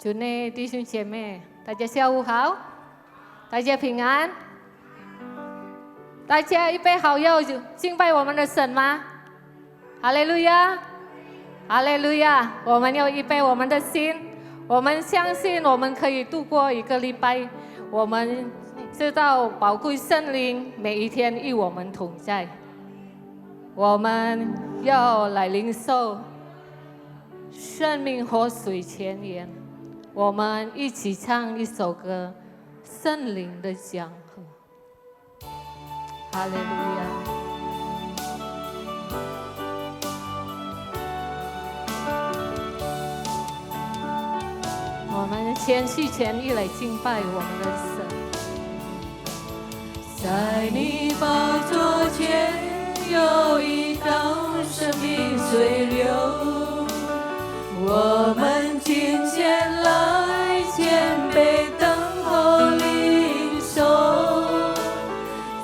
主内弟兄姐妹，大家下午好，大家平安。大家预备好要敬拜我们的神吗？哈利路亚，哈利路亚！我们要预备我们的心，我们相信我们可以度过一个礼拜。我们知道宝贵圣灵每一天与我们同在，我们要来领受生命活水泉源。我们一起唱一首歌，圣灵的江河。哈利路亚。我们谦虚全意来敬拜我们的神。在你宝座前有一道生命水流，我们今天来谦卑等候领受，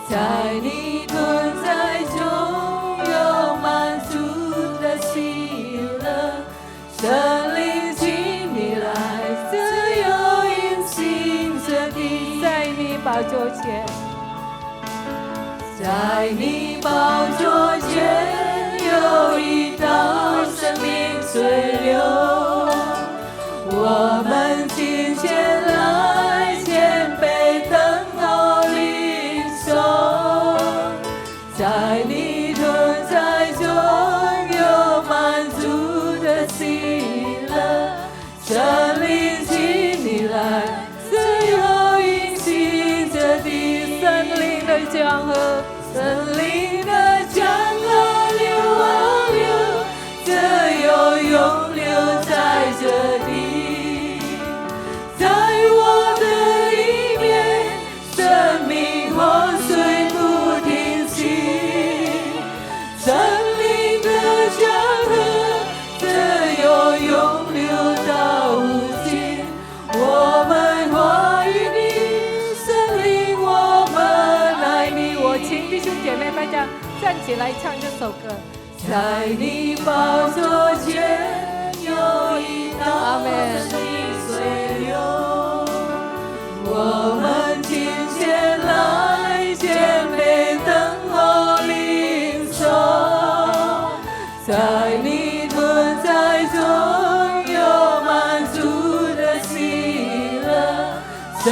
在你同在中有满足的喜乐，圣灵请你来自由引行这地，在你宝座前，在你宝座前有一道生命水流，我们今天来谦卑等候领受，在你同在中有满足的喜乐，圣灵请你来自由引行这地，圣灵的江河，圣灵的江河流啊流，自由涌流在这地，在我的里面，生命活水不停息，圣灵的江河自由涌流到无尽，我们欢迎你，圣灵我们爱你。我请弟兄姐妹大家站起来唱这首歌。在你宝座前有一道生命水流，我们今天来谦卑等候领受，在你同在中有满足的喜乐，圣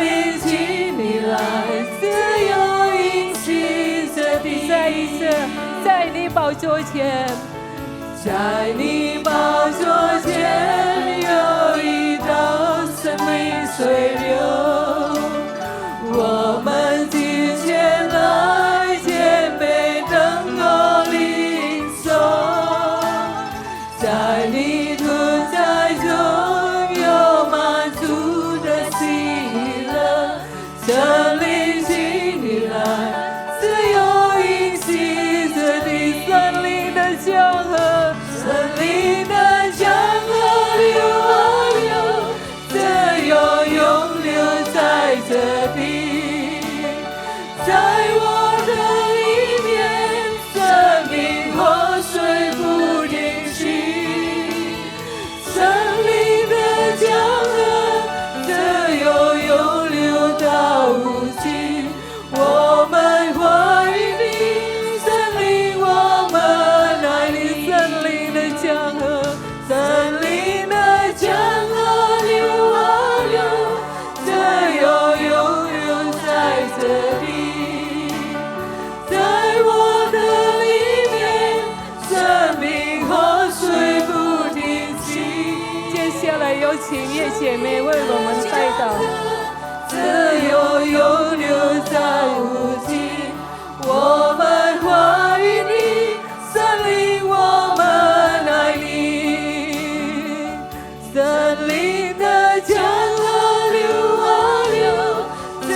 灵请你来自由引行这地，再一次，在你宝座前，在你宝座前有一道生命水流，我们今天来谦卑等候领受，在你同在中有满足的喜乐，圣灵请你来自由引行这地，圣灵的江河，圣灵的江河流啊流，自由涌流在这地，在我的里面，生命活水不停息，圣灵的江河自由涌流到无尽，我们欢迎你，圣灵我们爱你，圣灵的江河，圣灵的江河流啊流，自由涌流在这地，在我的里面，生命活水不停息。接下来有请叶姐妹为我们带祷。自由涌流在无尽，我们欢迎你，圣灵我们爱你，圣灵的江河流啊流，自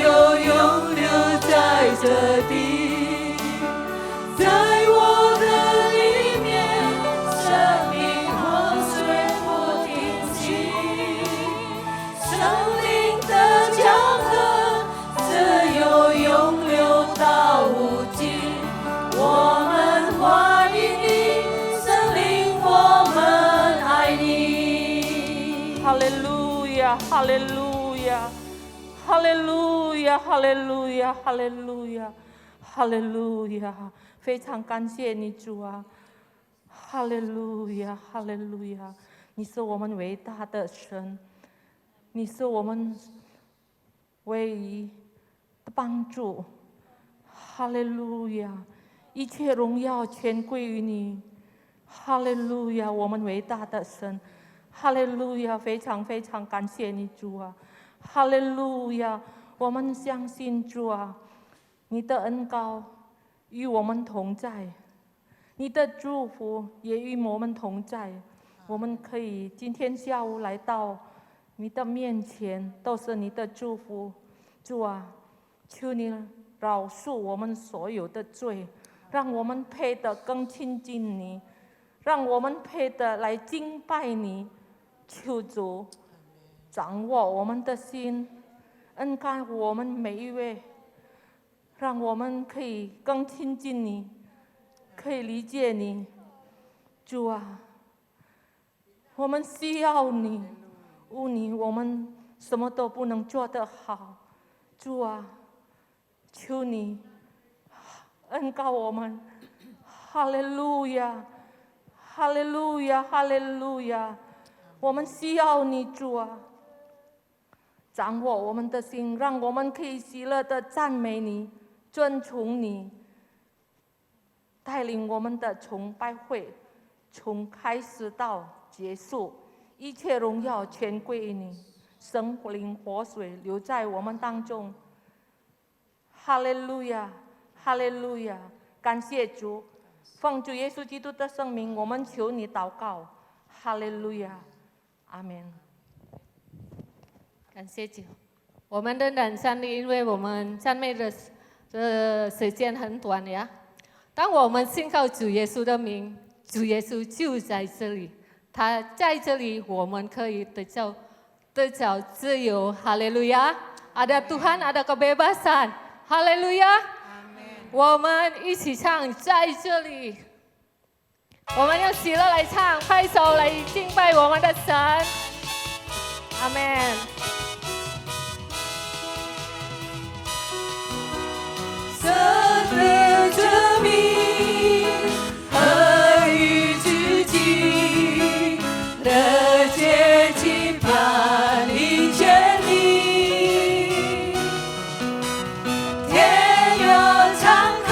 由涌流在这地，在我的里面，生命活水不停息，圣灵的江河自由哈利路亚，哈利路亚，哈利路亚，哈利路亚！非常感谢你，主啊！哈利路亚，哈利路亚！你是我们伟大的神，你是我们唯一的帮助。哈利路亚！一切荣耀全归于你。哈利路亚！我们伟大的神。哈利路亚！非常非常感谢你，主啊！哈利路亚！我们相信主啊，你的恩膏与我们同在，你的祝福也与我们同在。我们可以今天下午来到你的面前，都是你的祝福。主啊，求你饶恕我们所有的罪，让我们配得更亲近你，让我们配得来敬拜你。求主掌握我们的心，恩待我们每一位，让我们可以更亲近你，可以理解你。主啊，我们需要你，无你我们什么都不能做得好。主啊，求你恩膏我们。哈利路亚，哈利路亚，哈利路亚！我们需要你，主啊，掌握我们的心，让我们可以喜乐的赞美你，尊崇你，带领我们的崇拜会从开始到结束，一切荣耀全归于你，神灵活水留在我们当中。哈利路亚，哈利路亚！感谢主，奉主耶稣基督的圣名，我们求你祷告。哈利路亚，阿门。感谢主，我们仍然站立，因为我们赞美的时间很短呀。当我们信靠主耶稣的名，主耶稣就在这里，他在这里，我们可以得着自由。哈利路亚！ Ada Tuhan, ada kebebasan. 哈利路亚！我们一起唱，在这里，我们用喜乐来唱，拍手来敬拜我们的神。阿门。神的证明何以至极，的结局盼你全力，天要敞开，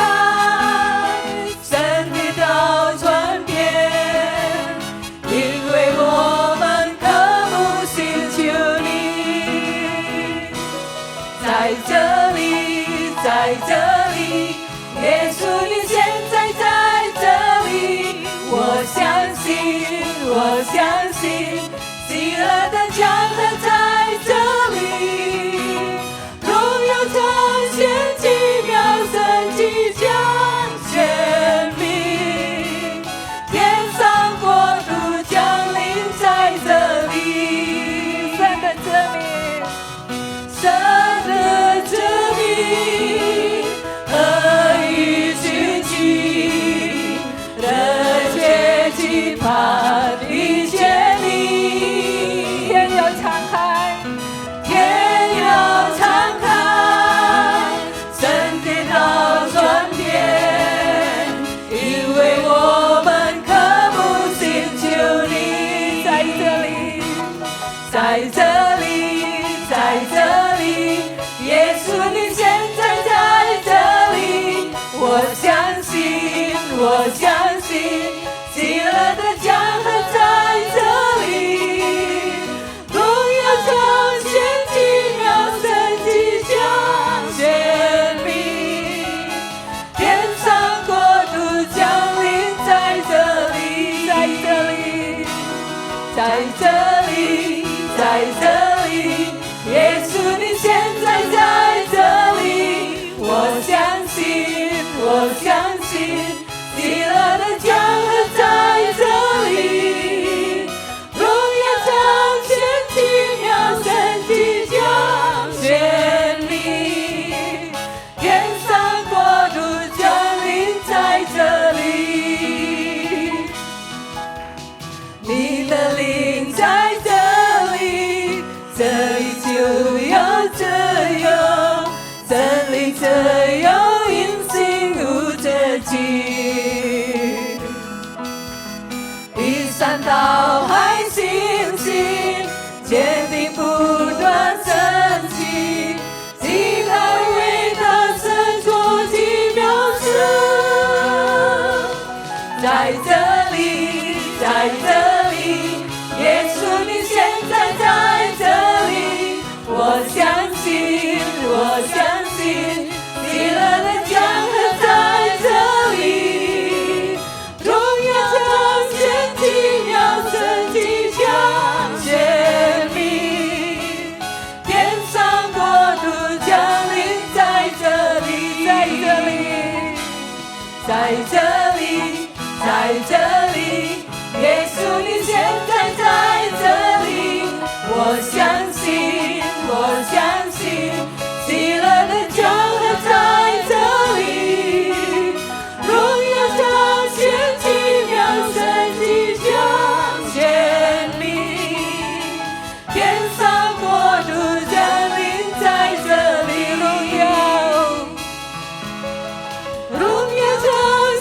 神的道传遍，因为我们渴慕寻求你，在这里，在这里。耶稣，你现在在这里，我相信，我相信，喜乐的江河在这里，荣耀彰显，奇妙神迹将显明，天上国度降临在这里，神的证明，神的证明。盼你见你，天要敞在这里，在这里，耶稣你现在在这里，我相信，我相信，喜乐的江河在这里，荣耀彰显奇妙神迹彰显你，天上国度降临在这里，在这里，在这里，在这里，耶稣你现在在这里，我相信，我相信，喜乐的江河在这里，荣耀彰显奇妙神迹彰显你，天上国度降临在这里，荣耀彰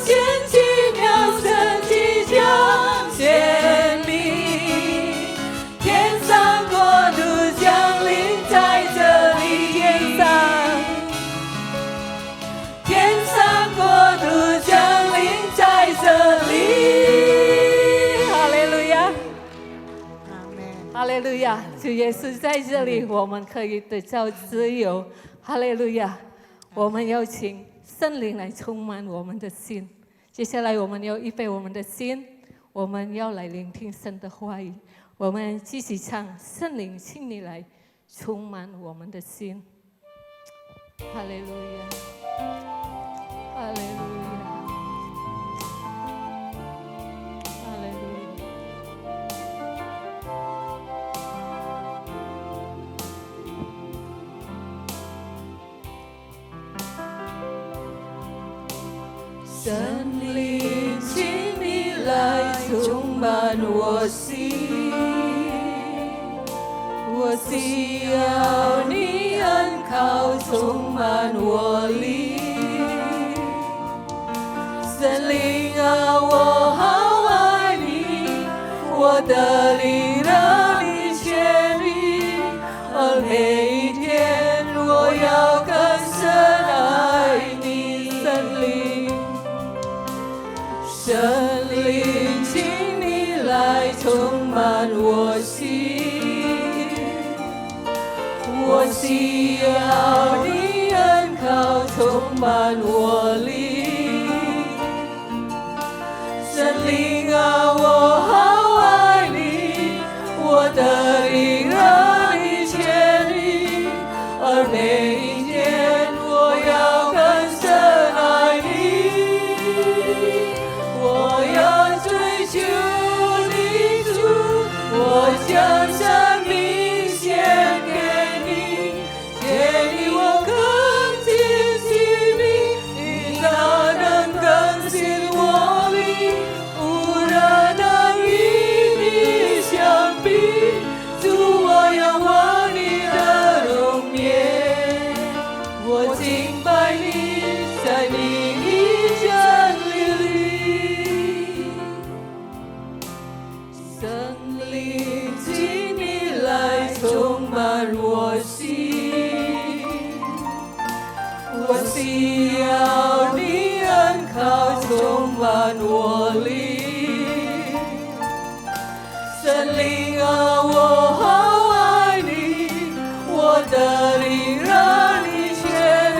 显奇妙神迹彰显你，天上国度降临在这里，天上国度降临在这里，哈利路亚，哈利路亚！主耶稣在这里，我们可以得到自由。哈利路亚！我们要请圣灵来充满我们的心。接下来，我们要预备我们的心，我们要来聆听神的话语。我们继续唱《圣灵，请你来充满我们的心》。哈利路亚！哈利路亚！哈利路亚！神灵，请你来充满我心，我需要你恩靠充满我灵。神灵啊，我好爱你，我的灵让你确立，而每一天我要更深爱你。神灵，神灵，请你来充满我心，我需要你恩靠充满我灵。神灵啊，我好爱你，我的灵让你确立，而每一天我要更深爱你。我要追求你主，我将生命献给你，借你我更尽性命，你那能更新我灵，无人能与你相比。主，我仰望你的容颜，我敬拜你，在你的真理里。神灵，请你来充满我心，我需要你恩靠充满我灵。神灵啊，我好爱你，我的灵让你确立，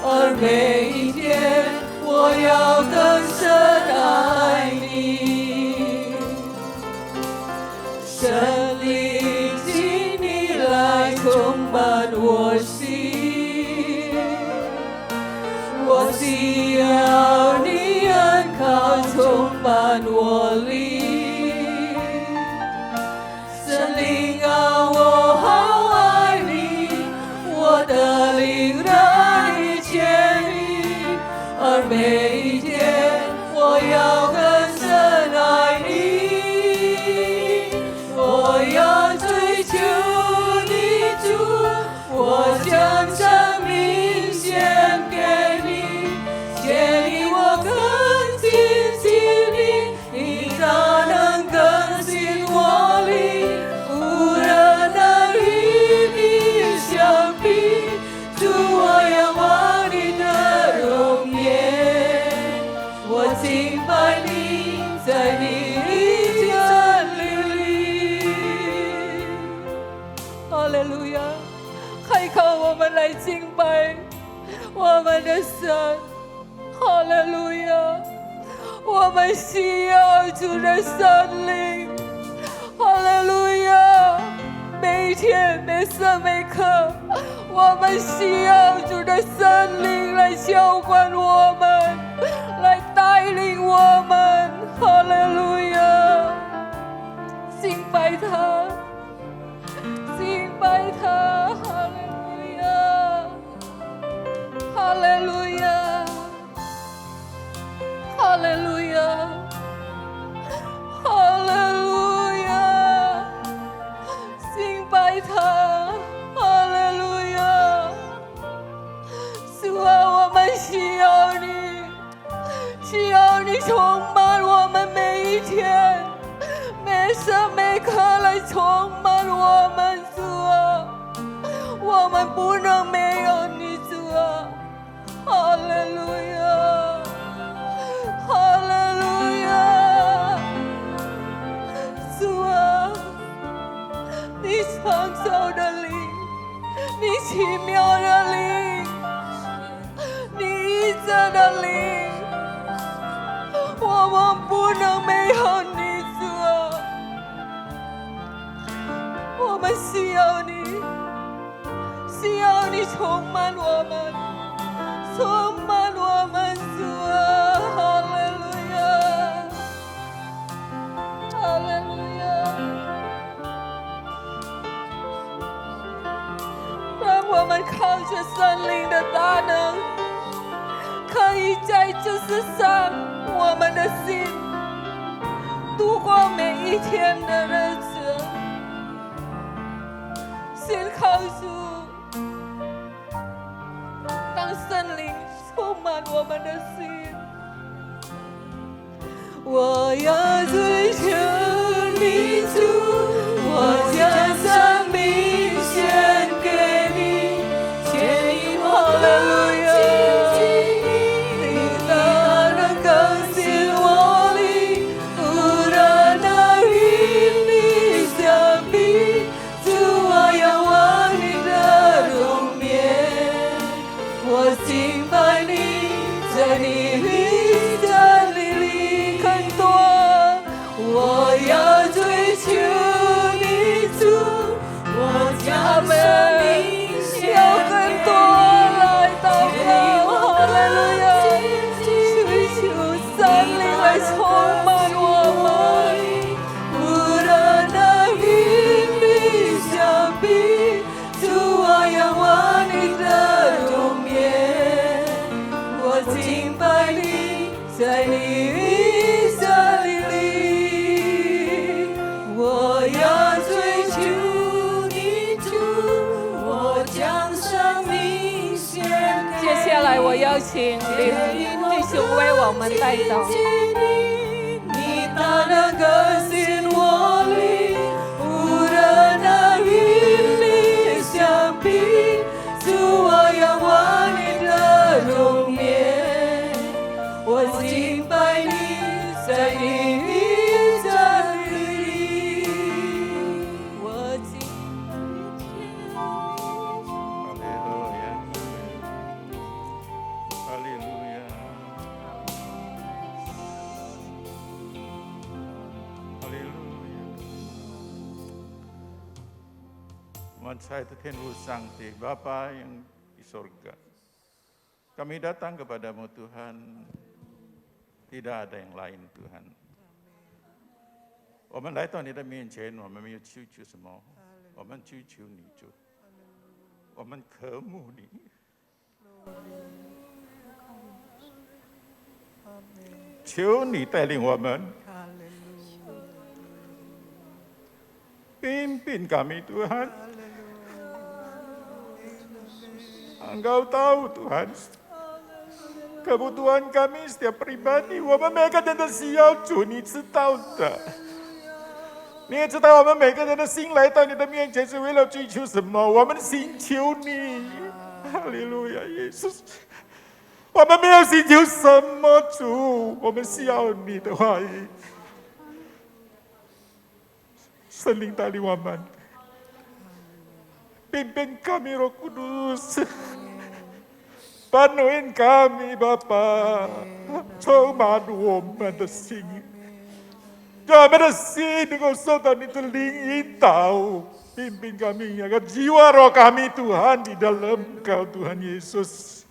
而每一天我要更深爱你。神灵，请你来充满我心，我需要你恩靠充满我灵。神灵啊，我好爱你，我的灵让你确立，而每一天我要更深爱你。我要追求你主，我将生命献给你，借你我更尽心力，你哪能更新我灵，无人能与你相比。主，我仰望你的容颜，我敬拜敬拜我们的神。哈利路亚！我们需要主的圣灵。哈利路亚！每一天每时每刻，我们需要主的圣灵来浇灌我们，来带领我们。哈利路亚！敬拜他，敬拜他。哈利路亚！哈利路亚！哈利路亚！哈利路亚！敬拜他！哈利路亚！主啊，我们需要你，需要你充满我们每一天，每时每刻来充满我们。主啊，我们不能没有你。主啊，哈利路亚！哈利路亚！主啊，你创造的灵，你奇妙的灵，你医治的灵，我们不能没有你。主啊，我们需要你，需要你充满我们，充满我们。主啊，哈利路亚，哈利路亚！让我们靠着圣灵的大能，可以在这世上我们的心度过每一天的日子。先靠主，当圣灵充满我们的心。我要追求你主，我将生命献给你，牵引我的路。你大能更新我灵，无人能与你相比。主，我仰望你的容颜，我敬拜你，在你里真理里更多。我要追求你主，我将生命要更多来祷告。哈利路亚！追求圣灵来充满我们，无人能与你相比。主，我仰望你的容颜，我敬拜你，在你里真理里。我要追求你主，我将生命献给你。接下来我邀请弟兄为我们带祷。你大能更新我灵，无人能与你相比。主，我仰望你的容颜，我敬拜你，在你里真理。我敬哈利路亚，哈利路亚。Maha Tuhan Sangti, Bapa yang di sorga, kami datang kepadamu Tuhan, tidak ada yang lain Tuhan. 我们来到你的面前，我们没有求什么，我们追求你主，我们渴慕你。求你带领我们，pimpin kami Tuhan. Engkau tahu Tuhan, kebutuhan kami setiap pribadi，我们每个人的需要，主你知道的。你也知道我们每个人的心来到你的面前是为了追求什么？我们心求你，哈利路亚，耶稣。我们没有寻求什么，主，我们需要你的话语。圣灵带领我们， Pimpin kami Roh Kudus. Penuhin kami Bapa. 充满我们的心。让我们的心能够受到你的灵引导。Pimpin kami, agar jiwa roh kami Tuhan di dalam Engkau Tuhan Yesus.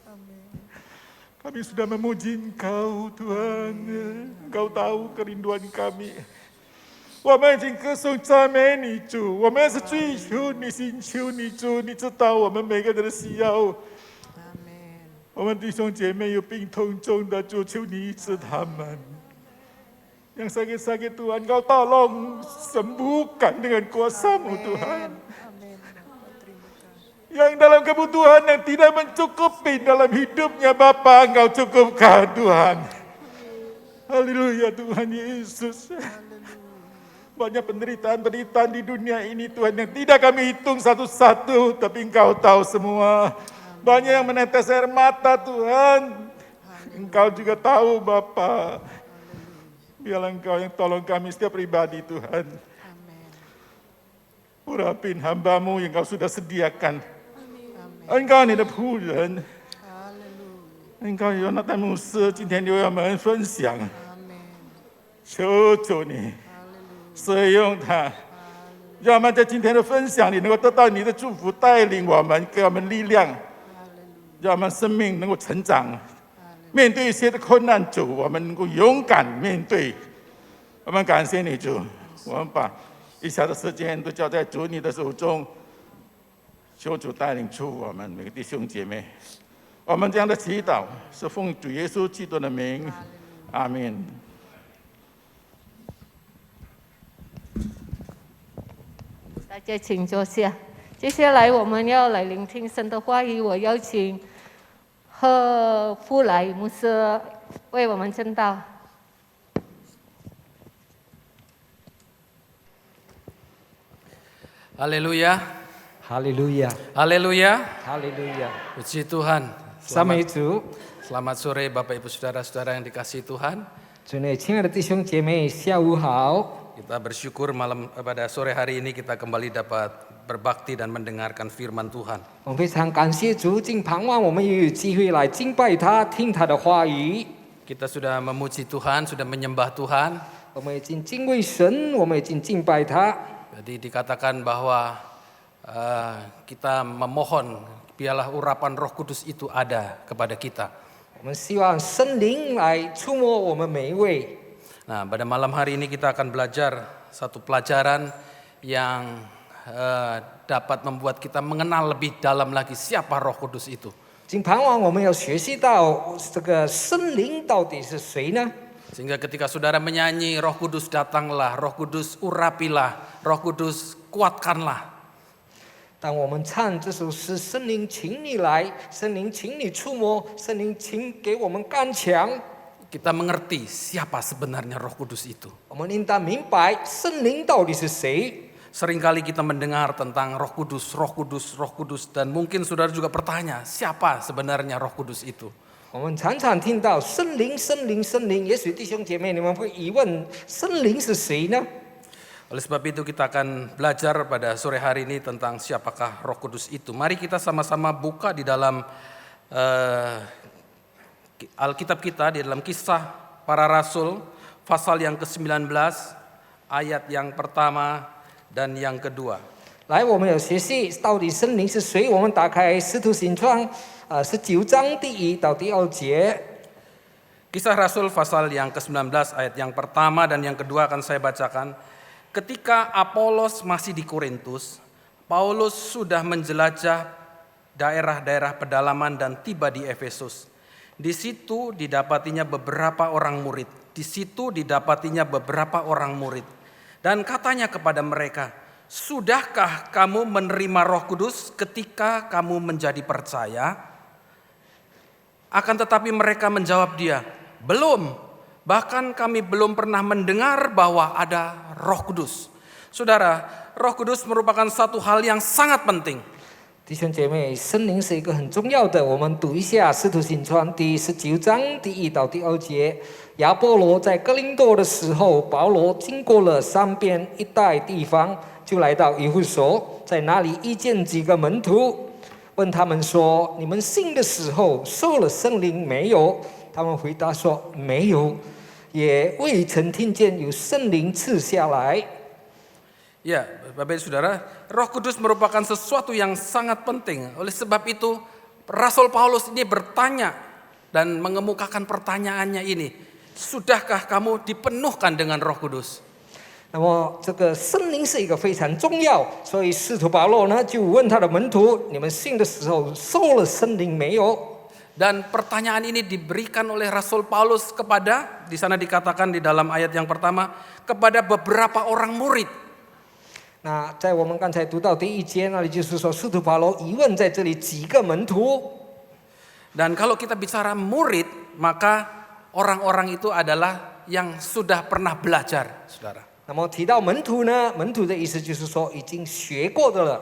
Kami sudah memuji Engkau Tuhan. Engkau tahu kerinduan kami. 我们已经歌颂赞美你主，我们是追求你、寻求你主，你知道我们每个人的需要。我们弟兄姐妹有病痛中的，主求你医治他们。Yang sakit-sakit Tuhan, Kau tolong sembuhkan dengan kuasa-Mu Tuhan. Yang dalam kebutuhan yang tidak mencukupi dalam hidupnya Bapa, Engkau cukupkan Tuhan. Haleluya Tuhan Yesus. Banyak penderitaan-penderitaan di dunia ini Tuhan yang tidak kami hitung satu-satu, tapi Engkau tahu semua. Banyak yang menetes air mata Tuhan. Engkau juga tahu Bapa. Biarlah Engkau yang tolong kami setiap pribadi Tuhan. Urapin hamba-Mu yang Kau sudah sediakan. Engkau ni的仆人，Engkau Yonatan Musa 今天留我们分享，求主你使用他，让我们在今天的分享里能够得到你的祝福，带领我们，给我们力量，让我们生命能够成长。面对一些的困难，主，我们能够勇敢面对。我们感谢你，主，我们把以下的时间都交在主你的手中，求主带领出我们每个弟兄姐妹。我们这样的祈祷是奉主耶稣基督的名，阿门。大家请坐下。接下来我们要来聆听神的话语，我邀请贺富来牧师为我们证道。Haleluya. Haleluya. Haleluya. Haleluya. Puji Tuhan. Selamat sore Bapak Ibu Saudara-saudara yang dikasihi Tuhan. 主内亲爱的弟兄姐妹，下午好。 Kita bersyukur pada sore hari ini kita kembali dapat berbakti dan mendengarkan firman Tuhan. 我们非常感谢主，竟盼望我们也有机会来敬拜他，听他的话语。 Kita sudah memuji Tuhan, sudah menyembah Tuhan. 我们已经敬畏神，我们已经敬拜他。 Jadi dikatakan bahwa kita memohon biarlah urapan Roh Kudus itu ada kepada kita. 我们希望圣灵来触摸我们每一位。 Nah, pada malam hari ini kita akan belajar satu pelajaran yang dapat membuat kita mengenal lebih dalam lagi siapa Roh Kudus itu. 今盼望我们要学习到这个圣灵到底是谁呢？ Sehingga ketika saudara menyanyi Roh Kudus datanglah, Roh Kudus urapilah, Roh Kudus kuatkanlah. 当我们唱这首诗，圣灵请你来，圣灵请你触摸，圣灵请给我们刚强。 Kita mengerti siapa sebenarnya Roh Kudus itu. 我们应当明白圣灵到底是谁。 Seringkali kita mendengar tentang Roh Kudus, Roh Kudus, Roh Kudus, dan mungkin saudara juga bertanya, siapa sebenarnya Roh Kudus itu? 我们常常听到圣灵，圣灵，圣灵。也许弟兄姐妹你们会疑问，圣灵是谁呢？ Oleh sebab itu kita akan belajar pada sore hari ini tentang siapakah Roh Kudus itu. Mari kita sama-sama buka di dalam Alkitab kita, di dalam Kisah Para Rasul, pasal yang ke-19, ayat yang pertama dan yang kedua. 来，我们有学习到底圣灵是谁。我们打开《使徒行传》19章第1到第2节。 Kisah Rasul pasal yang ke-19 ayat yang pertama dan yang kedua akan saya bacakan. Ketika Apolos masih di Korintus, Paulus sudah menjelajah daerah-daerah pedalaman dan tiba di Efesus. Di situ didapatinya beberapa orang murid. Dan katanya kepada mereka, sudahkah kamu menerima Roh Kudus ketika kamu menjadi percaya? Akan tetapi mereka menjawab dia, belum. Bahkan kami belum pernah mendengar bahwa ada Roh Kudus. Saudara, Roh Kudus merupakan satu hal yang sangat penting. 弟兄姐妹，圣灵是一个很重要的。我们读一下《使徒行传》第19章第1到第2节。亚波罗在哥林多的时候，保罗经过了三边一带地方，就来到以弗所，在那里遇见几个门徒，问他们说：“你们信的时候受了圣灵没有？”他们回答说：“没有，也未曾听见有圣灵赐下来。” Ya, Bapak Ibu Saudara, Roh Kudus merupakan sesuatu yang sangat penting. Oleh sebab itu, Rasul Paulus ini bertanya dan mengemukakan pertanyaannya ini. Sudahkah kamu dipenuhkan dengan Roh Kudus? 那么这个圣灵是一个非常重要，所以使徒保罗呢就问他的门徒：“你们信的时候受了圣灵没有？” Dan pertanyaan ini diberikan oleh Rasul Paulus kepada, di sana dikatakan di dalam ayat yang pertama, kepada beberapa orang murid. 那在我们刚才读到第一节那里，就是说使徒保罗疑问在这里几个门徒。 Dan kalau kita bicara murid, maka orang-orang itu adalah yang sudah pernah belajar, saudara. 那么提到门徒呢，门徒的意思就是说已经学过的了。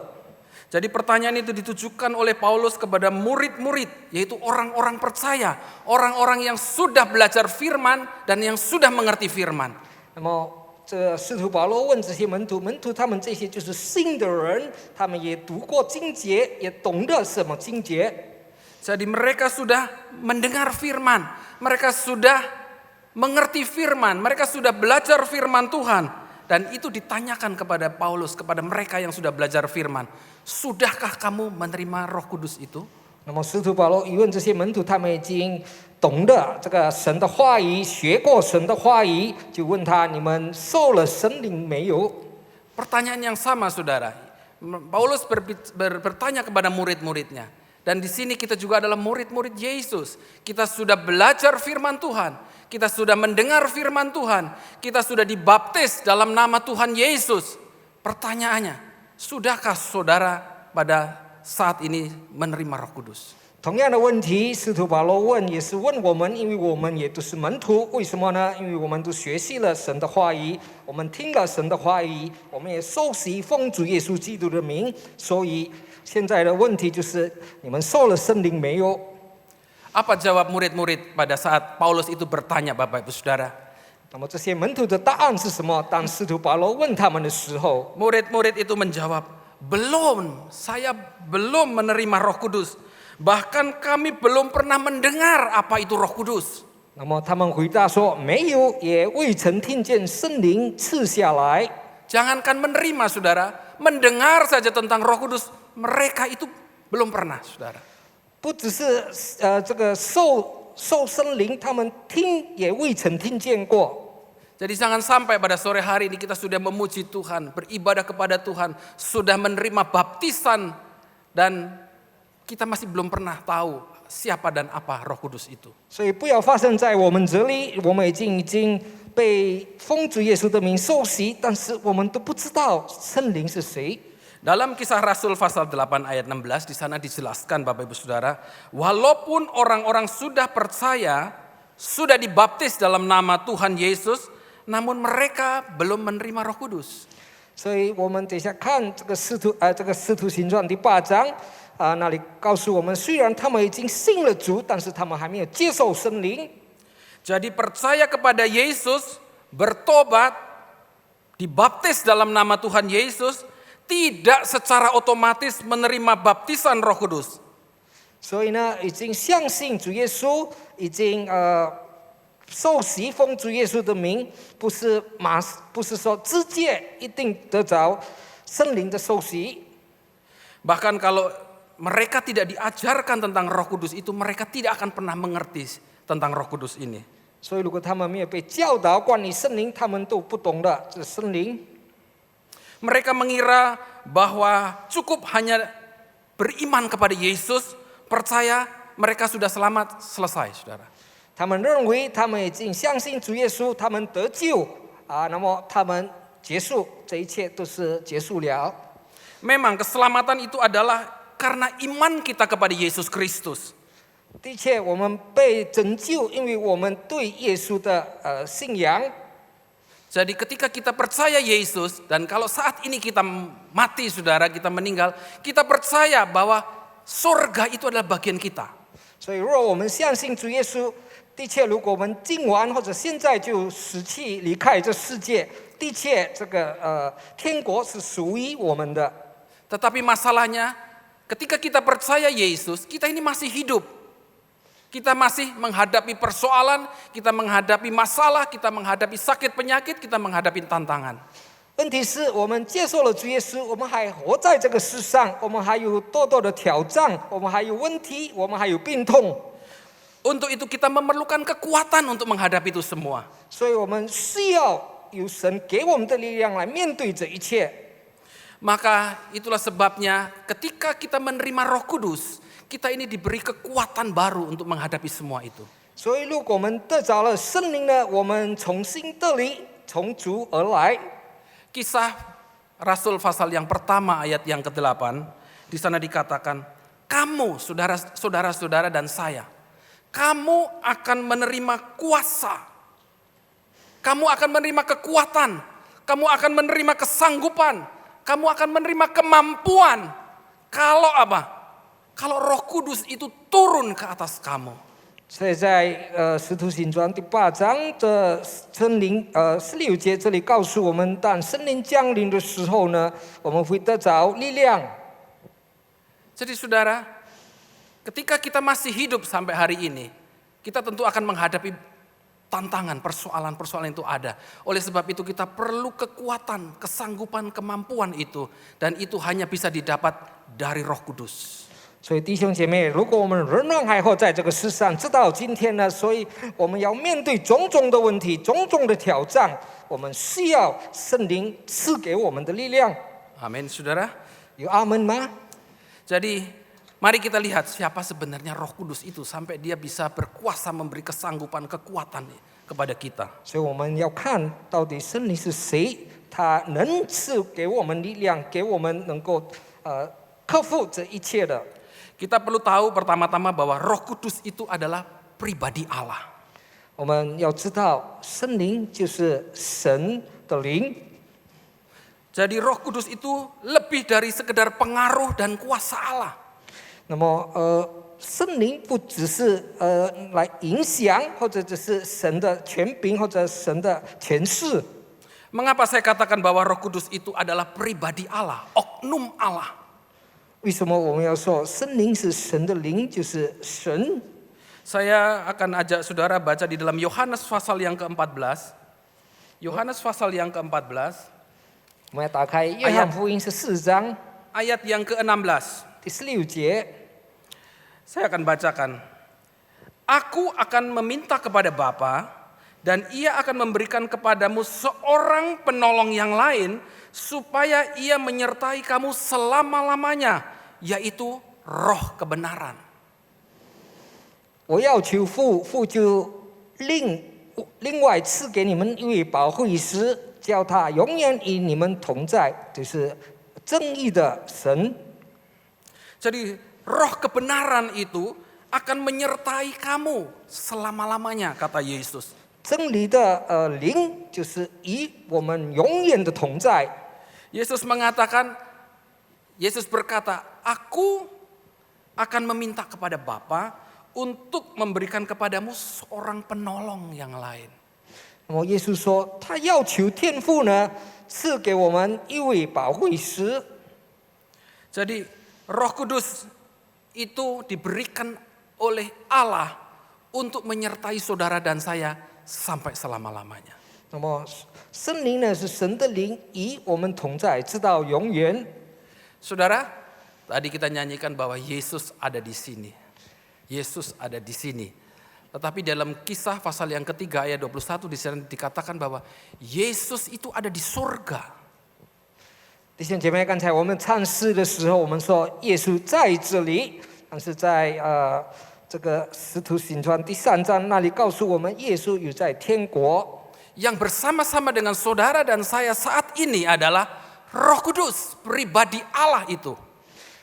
Jadi pertanyaan itu ditujukan oleh Paulus kepada murid-murid, yaitu orang-orang percaya, orang-orang yang sudah belajar firman dan yang sudah mengerti firman. 那么这使徒保罗问这些门徒，门徒他们这些就是信的人，他们也读过经节，也懂得什么经节。 Jadi mereka sudah mendengar firman, mereka sudah mengerti firman, mereka sudah belajar firman Tuhan. Dan itu ditanyakan kepada Paulus, kepada mereka yang sudah belajar firman. Sudahkah kamu menerima Roh Kudus itu? 那么使徒保罗疑问这些门徒，他们已经懂得这个神的话语，学过神的话语，就问他：你们受了圣灵没有？ Pertanyaan yang sama, saudara. Paulus bertanya kepada murid-muridnya. Dan di sini kita juga adalah murid-murid Yesus. Kita sudah belajar firman Tuhan. Kita sudah mendengar firman Tuhan. Kita sudah dibaptis dalam nama Tuhan Yesus. Pertanyaannya, sudahkah saudara pada saat ini menerima Roh Kudus? 同样的问题，使徒保罗问，也是问我们，因为我们也都是门徒。为什么呢？因为我们都学习了神的话语，我们听了神的话语，我们也受洗奉主耶稣基督的名。所以现在的问题就是，你们受了圣灵没有？ Apa jawab murid-murid pada saat Paulus itu bertanya, Bapak Ibu Saudara? 那么这些门徒的答案是什么？当使徒保罗问他们的时候， Murid-murid itu menjawab, belum, saya belum menerima Roh Kudus. Bahkan kami belum pernah mendengar apa itu Roh Kudus. 那么他们回答说：“没有，也未曾听见圣灵赐下来。” Jangankan menerima, saudara, mendengar saja tentang Roh Kudus, mereka itu belum pernah, saudara. 不只是这个受圣灵，他们听也未曾听见过。 Jadi jangan sampai pada sore hari ini kita sudah memuji Tuhan, beribadah kepada Tuhan, sudah menerima baptisan, dan kita masih belum pernah tahu siapa dan apa Roh Kudus itu. 所以不要发生在我们这里，我们已经被奉主耶稣的名受洗，但是我们都不知道圣灵是谁。 Dalam Kisah Rasul pasal 8 ayat 16 di sana dijelaskan, Bapak Ibu Saudara, walaupun orang-orang sudah percaya, sudah dibaptis dalam nama Tuhan Yesus, namun mereka belum menerima Roh Kudus. 所以我们等一下看这个使徒行传第8章那里告诉我们，虽然他们已经信了主，但是他们还没有接受圣灵。 Jadi percaya kepada Yesus, bertobat, dibaptis dalam nama Tuhan Yesus, tidak secara otomatis menerima baptisan Roh Kudus. 所以呢，已经相信主耶稣，已经受洗奉主耶稣的名，不是说直接一定得着圣灵的受洗。 Bahkan kalau mereka tidak diajarkan tentang Roh Kudus itu, mereka tidak akan pernah mengerti tentang Roh Kudus ini. 所以如果他们没有被教导关于圣灵，他们都不懂的这圣灵。 Mereka mengira bahwa cukup hanya beriman kepada Yesus, percaya mereka sudah selamat, selesai, saudara. 他们认为他们已经相信主耶稣，他们得救那么他们结束，这一切都是结束了。 Memang keselamatan itu adalah karena iman kita kepada Yesus Kristus. 的确，我们被拯救，因为我们对耶稣的信仰。 Jadi ketika kita percaya Yesus, dan kalau saat ini kita mati, saudara, kita meninggal, kita percaya bahwa surga itu adalah bagian kita. 所以，若我们相信主耶稣，的确，如果我们今晚或者现在就死去离开这世界，的确这个天国是属于我们的。 Tetapi masalahnya ketika kita percaya Yesus, kita ini masih hidup. Kita masih menghadapi persoalan, kita menghadapi masalah, kita menghadapi sakit penyakit, kita menghadapi tantangan. 问题是我们接受了主耶稣，我们还活在这个世上，我们还有多多的挑战，我们还有问题，我们还有病痛。 Untuk itu kita memerlukan kekuatan untuk menghadapi itu semua. 所以我们需要有神给我们的力量来面对这一切。 Maka itulah sebabnya ketika kita menerima Roh Kudus, kita ini diberi kekuatan baru untuk menghadapi semua itu. 所以如果我们得着了圣灵呢，我们重新得力，从主而来。 Kisah Rasul pasal yang pertama ayat yang ke-8, di sana dikatakan, kamu saudara-saudara dan saya, kamu akan menerima kuasa, kamu akan menerima kekuatan, kamu akan menerima kesanggupan, kamu akan menerima kemampuan. Kalau apa? Kalau Roh Kudus itu turun ke atas kamu. 所以在使徒行传第8章的圣灵16节这里告诉我们，当圣灵降临的时候呢，我们会得着力量。 Jadi saudara, ketika kita masih hidup sampai hari ini, kita tentu akan menghadapi tantangan, persoalan-persoalan itu ada. Oleh sebab itu kita perlu kekuatan, kesanggupan, kemampuan itu. Dan itu hanya bisa didapat dari Roh Kudus. 所以弟兄姐妹，如果我们仍然还活在这个世上，直到今天呢，所以我们要面对种种的问题、种种的挑战，我们需要圣灵赐给我们的力量。 Amin, saudara. 有阿门吗？ Jadi mari kita lihat siapa sebenarnya Roh Kudus itu sampai dia bisa berkuasa memberi kesanggupan, kekuatan kepada kita. 所以我们要看到底圣灵是谁，他能赐给我们力量，给我们能够克服这一切的。 Kita perlu tahu pertama-tama bahwa Roh Kudus itu adalah pribadi Allah. 我们要知道，圣灵就是神的灵。 Jadi Roh Kudus itu lebih dari sekedar pengaruh dan kuasa Allah. 那么圣灵不只是来影响，或者只是神的权柄或者神的权势。 Mengapa saya katakan bahwa Roh Kudus itu adalah pribadi Allah, oknum Allah? 为什么我们要说圣灵是神的灵，就是神？ Saya akan ajak saudara baca di dalam Yohanes pasal yang ke-14. Yohanes pasal yang ke-14, 我们要打开约翰福音14章 ayat yang ke-16. 第16节。 Saya akan bacakan. Aku akan meminta kepada Bapa, dan ia akan memberikan kepadamu seorang penolong yang lain, supaya ia menyertai kamu selama-lamanya, yaitu Roh kebenaran. 我要求父，父就另外赐给你们一位保惠师，叫他永远与你们同在，就是正义的神。 Jadi Roh kebenaran itu akan menyertai kamu selama-lamanya, kata Yesus. 真理的灵就是与我们永远的同在。 Yesus mengatakan, Yesus berkata, aku akan meminta kepada Bapa untuk memberikan kepadamu seorang penolong yang lain. 那么耶稣说，他要求天父呢，赐给我们一位保惠师。 Jadi Roh Kudus itu diberikan oleh Allah untuk menyertai saudara dan saya sampai selama-lamanya. 那么圣灵呢，是神的灵，与我们同在，直到永远。 Saudara, tadi kita nyanyikan bahwa Yesus ada di sini. Yesus ada di sini. Tetapi dalam Kisah pasal yang ketiga ayat 21 di sana dikatakan bahwa Yesus itu ada di surga. 弟兄姐妹，刚才我们唱诗的时候，我们说耶稣在这里，但是在这个使徒行传第3章那里告诉我们，耶稣有在天国。 Yang bersama-sama dengan saudara dan saya saat ini adalah Roh Kudus, pribadi Allah itu.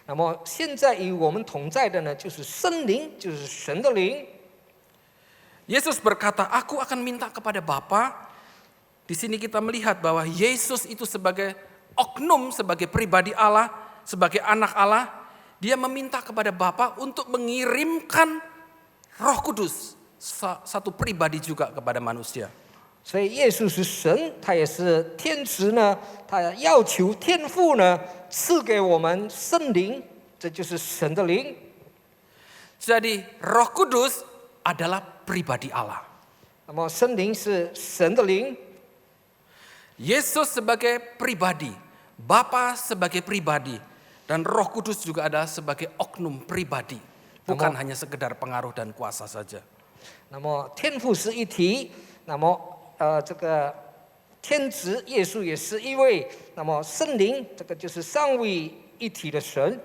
那么现在与我们同在的呢，就是圣灵，就是神的灵。 Yesus berkata, aku akan minta kepada Bapa. Di sini kita melihat bahwa Yesus itu sebagai oknum, sebagai pribadi Allah, sebagai anak Allah. Dia meminta kepada Bapa untuk mengirimkan Roh Kudus satu pribadi juga kepada manusia. 所以耶稣是神，他也是天职呢，他要求天父呢赐给我们圣灵，这就是神的灵。 Jadi Roh Kudus adalah pribadi Allah. 那么圣灵是神的灵， Yesus sebagai pribadi, Bapa sebagai pribadi, dan Roh Kudus juga adalah sebagai oknum pribadi, bukan hanya sekedar pengaruh dan kuasa saja. 那么天父是一体，那么这个天职耶稣也是一位，那么圣灵这个就是三位一体的神。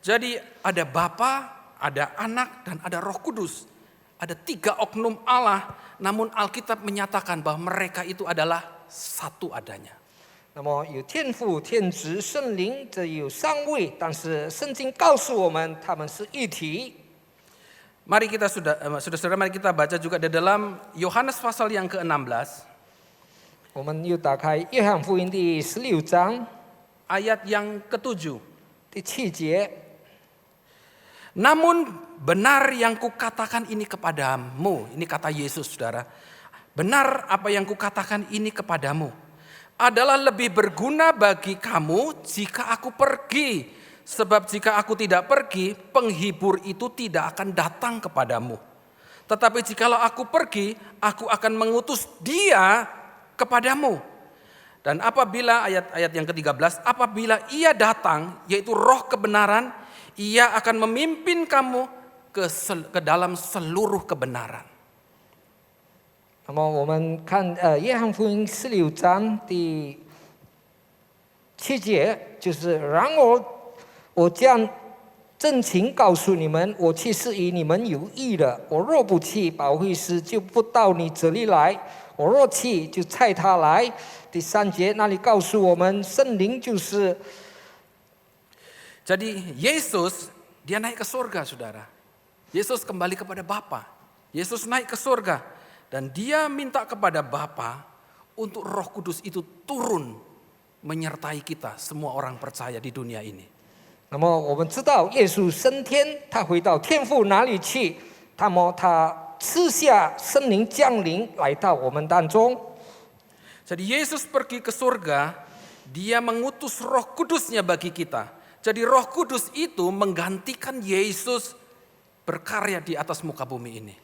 Jadi ada Bapa, ada Anak, dan ada Roh Kudus. Ada 3 oknum Allah, namun Alkitab menyatakan bahwa mereka itu adalah satu adanya. 那么有天父、天职、圣灵，这有三位，但是圣经告诉我们，他们是一体。 Mari kita saudara-saudara, mari kita baca juga di dalam Yohanes pasal yang ke-16, 我们又打开约翰福音第16章 ayat yang ke-7. 第7节。 Namun benar yang kukatakan ini kepadamu, ini kata Yesus saudara. Benar apa yang kukatakan ini kepadamu adalah lebih berguna bagi kamu jika aku pergi. Sebab jika aku tidak pergi, penghibur itu tidak akan datang kepadamu. Tetapi jikalau aku pergi, aku akan mengutus dia kepadamu. Dan apabila ayat yang ke-13, apabila ia datang, yaitu roh kebenaran, ia akan memimpin kamu ke dalam seluruh kebenaran. 那么我们看约翰福音16章第7节，就是然而我将真情告诉你们，我去是与你们有益的。我若不去，保惠师就不到你这里来；我若去，就差他来。第3节那里告诉我们，圣灵就是。 Jadi Yesus dia naik ke surga saudara. Yesus kembali kepada Bapa. Yesus naik ke surga dan dia minta kepada Bapa untuk Roh Kudus itu turun menyertai kita semua orang percaya di dunia ini. 那么我们知道，耶稣升天，他回到天父哪里去？那么他赐下圣灵降临来到我们当中。 Jadi Yesus pergi ke surga, dia mengutus Roh Kudusnya bagi kita. Jadi Roh Kudus itu menggantikan Yesus berkarya di atas muka bumi ini.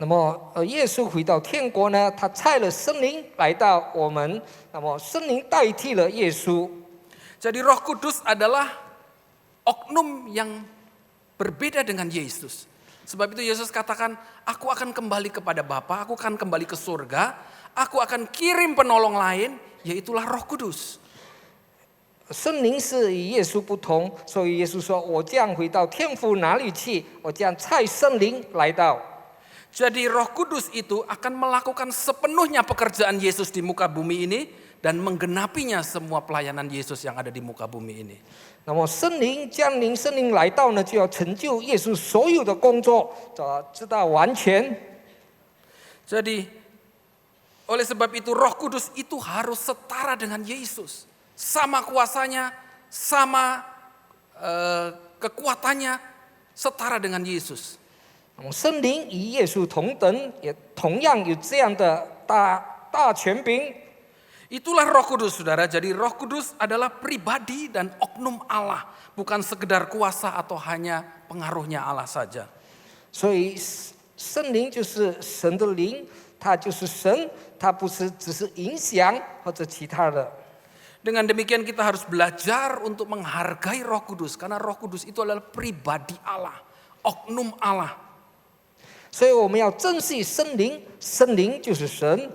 那么耶稣回到天国呢，他差了圣灵来到我们，那么圣灵代替了耶稣。 Jadi Roh Kudus adalah oknum yang berbeda dengan Yesus. Sebab itu Yesus katakan, aku akan kembali kepada Bapa, aku akan kembali ke surga, aku akan kirim penolong lain, yaitulah Roh Kudus. 圣灵是与耶稣不同，所以耶稣说：“我将回到天父哪里去？我将差圣灵来到。” Jadi Roh Kudus itu akan melakukan sepenuhnya pekerjaan Yesus di muka bumi ini dan menggenapinya semua pelayanan Yesus yang ada di muka bumi ini. 那么圣灵降临，圣灵来到呢，就要成就耶稣所有的工作，直到完全。 Jadi oleh sebab itu Roh Kudus itu harus setara dengan Yesus. Sama kuasanya, sama kekuatannya, setara dengan Yesus. 圣灵与耶稣同等，也同样有这样的大权柄。 Itulah Roh Kudus saudara. Jadi Roh Kudus adalah pribadi dan oknum Allah. Bukan sekedar kuasa atau hanya pengaruhnya Allah saja. 所以圣灵就是神的灵，他就是神，他不是只是影响或者其他的。 Dengan demikian kita harus belajar untuk menghargai Roh Kudus. Karena Roh Kudus itu adalah pribadi Allah, oknum Allah. 所以我们要珍惜圣灵，圣灵就是神。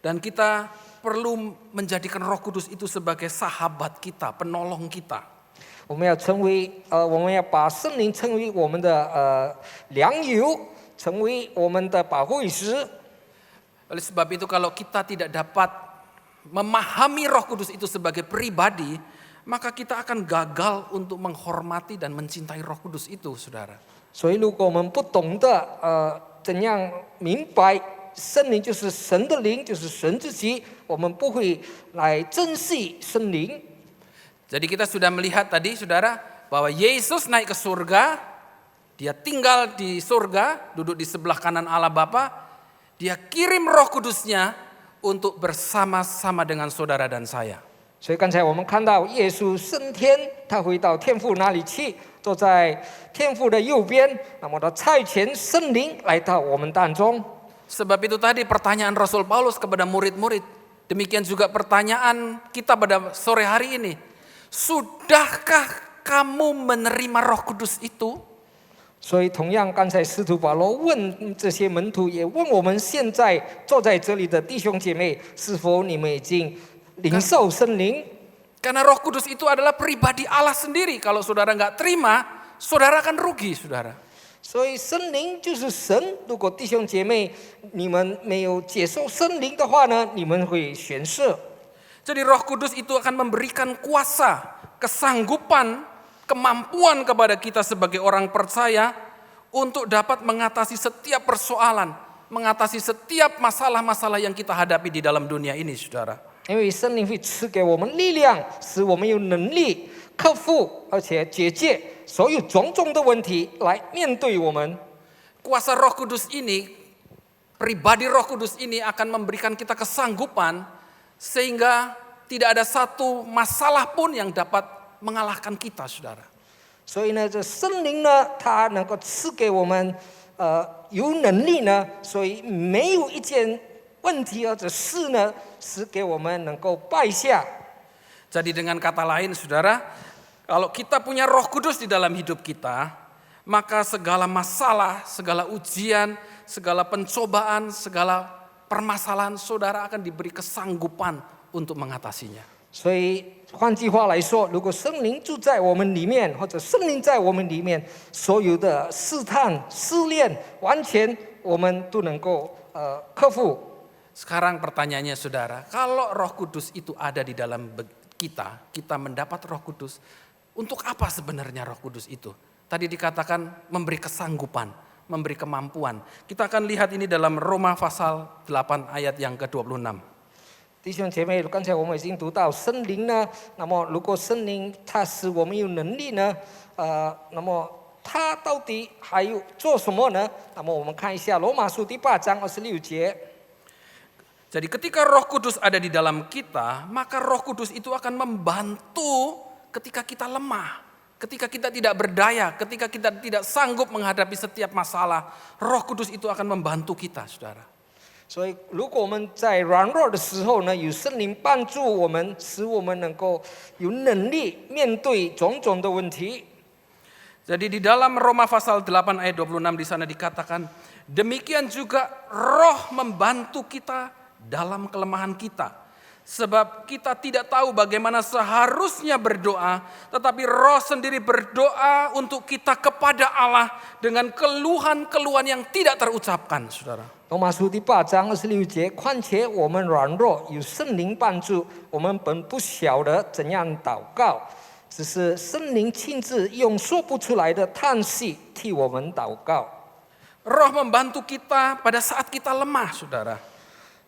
Dan kita perlu menjadikan Roh Kudus itu sebagai sahabat kita, penolong kita. 我们要把圣灵称为我们的良友，成为我们的保惠师。 Oleh sebab itu kalau kita tidak dapat memahami Roh Kudus itu sebagai pribadi, maka kita akan gagal untuk menghormati dan mencintai Roh Kudus itu, saudara. 所以，如果我们不懂得怎样明白圣灵就是神的灵，就是神自己，我们不会来珍惜圣灵。 Jadi kita sudah melihat tadi, saudara, bahwa Yesus naik ke surga, Dia tinggal di surga, duduk di sebelah kanan Allah Bapa. Dia kirim Roh Kudusnya untuk bersama-sama dengan saudara dan saya. 所以刚才我们看到耶稣升天，他回到天父那里去，坐在天父的右边，那么他差遣圣灵来到我们当中。 Sebab itu tadi pertanyaan Rasul Paulus kepada murid-murid. Demikian juga pertanyaan kita pada sore hari ini. Sudahkah kamu menerima Roh Kudus itu? 所以同样，刚才使徒保罗问这些门徒，也问我们现在坐在这里的弟兄姐妹，是否你们已经领受圣灵？ Karena Roh Kudus itu adalah pribadi Allah sendiri. Kalau saudara nggak terima, saudara akan rugi, saudara. 所以圣灵就是神。如果弟兄姐妹你们没有接受圣灵的话呢，你们会悬色。 Jadi Roh Kudus itu akan memberikan kuasa, kesanggupan, kemampuan kepada kita sebagai orang percaya untuk dapat mengatasi setiap persoalan, mengatasi setiap masalah-masalah yang kita hadapi di dalam dunia ini, saudara. 因为圣灵会赐给我们力量，使我们有能力克服而且解决所有种种的问题来面对我们。 Kuasa Roh Kudus ini, pribadi Roh Kudus ini akan memberikan kita kesanggupan sehingga tidak ada satu masalah pun yang dapat mengalahkan kita, saudara. 所以呢，这圣灵呢，它能够赐给我们有能力呢，所以没有一件问题或者事呢，是给我们能够败下。 Jadi dengan kata lain, saudara, kalau kita punya Roh Kudus di dalam hidup kita, maka segala masalah, segala ujian, segala pencobaan, segala permasalahan saudara akan diberi kesanggupan untuk mengatasinya. 所以换句话来说，如果圣灵住在我们里面，或者圣灵在我们里面，所有的试探、试炼，完全我们都能够克服。 Sekarang pertanyaannya, saudara, kalau Roh Kudus itu ada di dalam kita mendapat Roh Kudus, untuk apa sebenarnya Roh Kudus itu? Tadi dikatakan memberi kesanggupan, memberi kemampuan. Kita akan lihat ini dalam Roma pasal 8 ayat yang ke-26. 弟兄姐妹，刚才我们已经读到圣灵呢，那么如果圣灵它使我们有能力呢，那么它到底还有做什么呢？那么我们看一下罗马书第8章26节。 Jadi ketika Roh Kudus ada di dalam kita, maka Roh Kudus itu akan membantu ketika kita lemah, ketika kita tidak berdaya, ketika kita tidak sanggup menghadapi setiap masalah. Roh Kudus itu akan membantu kita, saudara. 所以，如果我们在软弱的时候呢，有圣灵帮助我们，使我们能够有能力面对种种的问题。 Jadi di dalam Roma pasal 8 ayat 26 di sana dikatakan, demikian juga Roh membantu kita dalam kelemahan kita. Sebab kita tidak tahu bagaimana seharusnya berdoa, tetapi Roh sendiri berdoa untuk kita kepada Allah dengan keluhan-keluhan yang tidak terucapkan, saudara. 罗马书第8章26节，况且我们软弱，有圣灵帮助，我们本不晓得怎样祷告，只是圣灵亲自用说不出来的叹息替我们祷告。 Roh membantu kita pada saat kita lemah, saudara.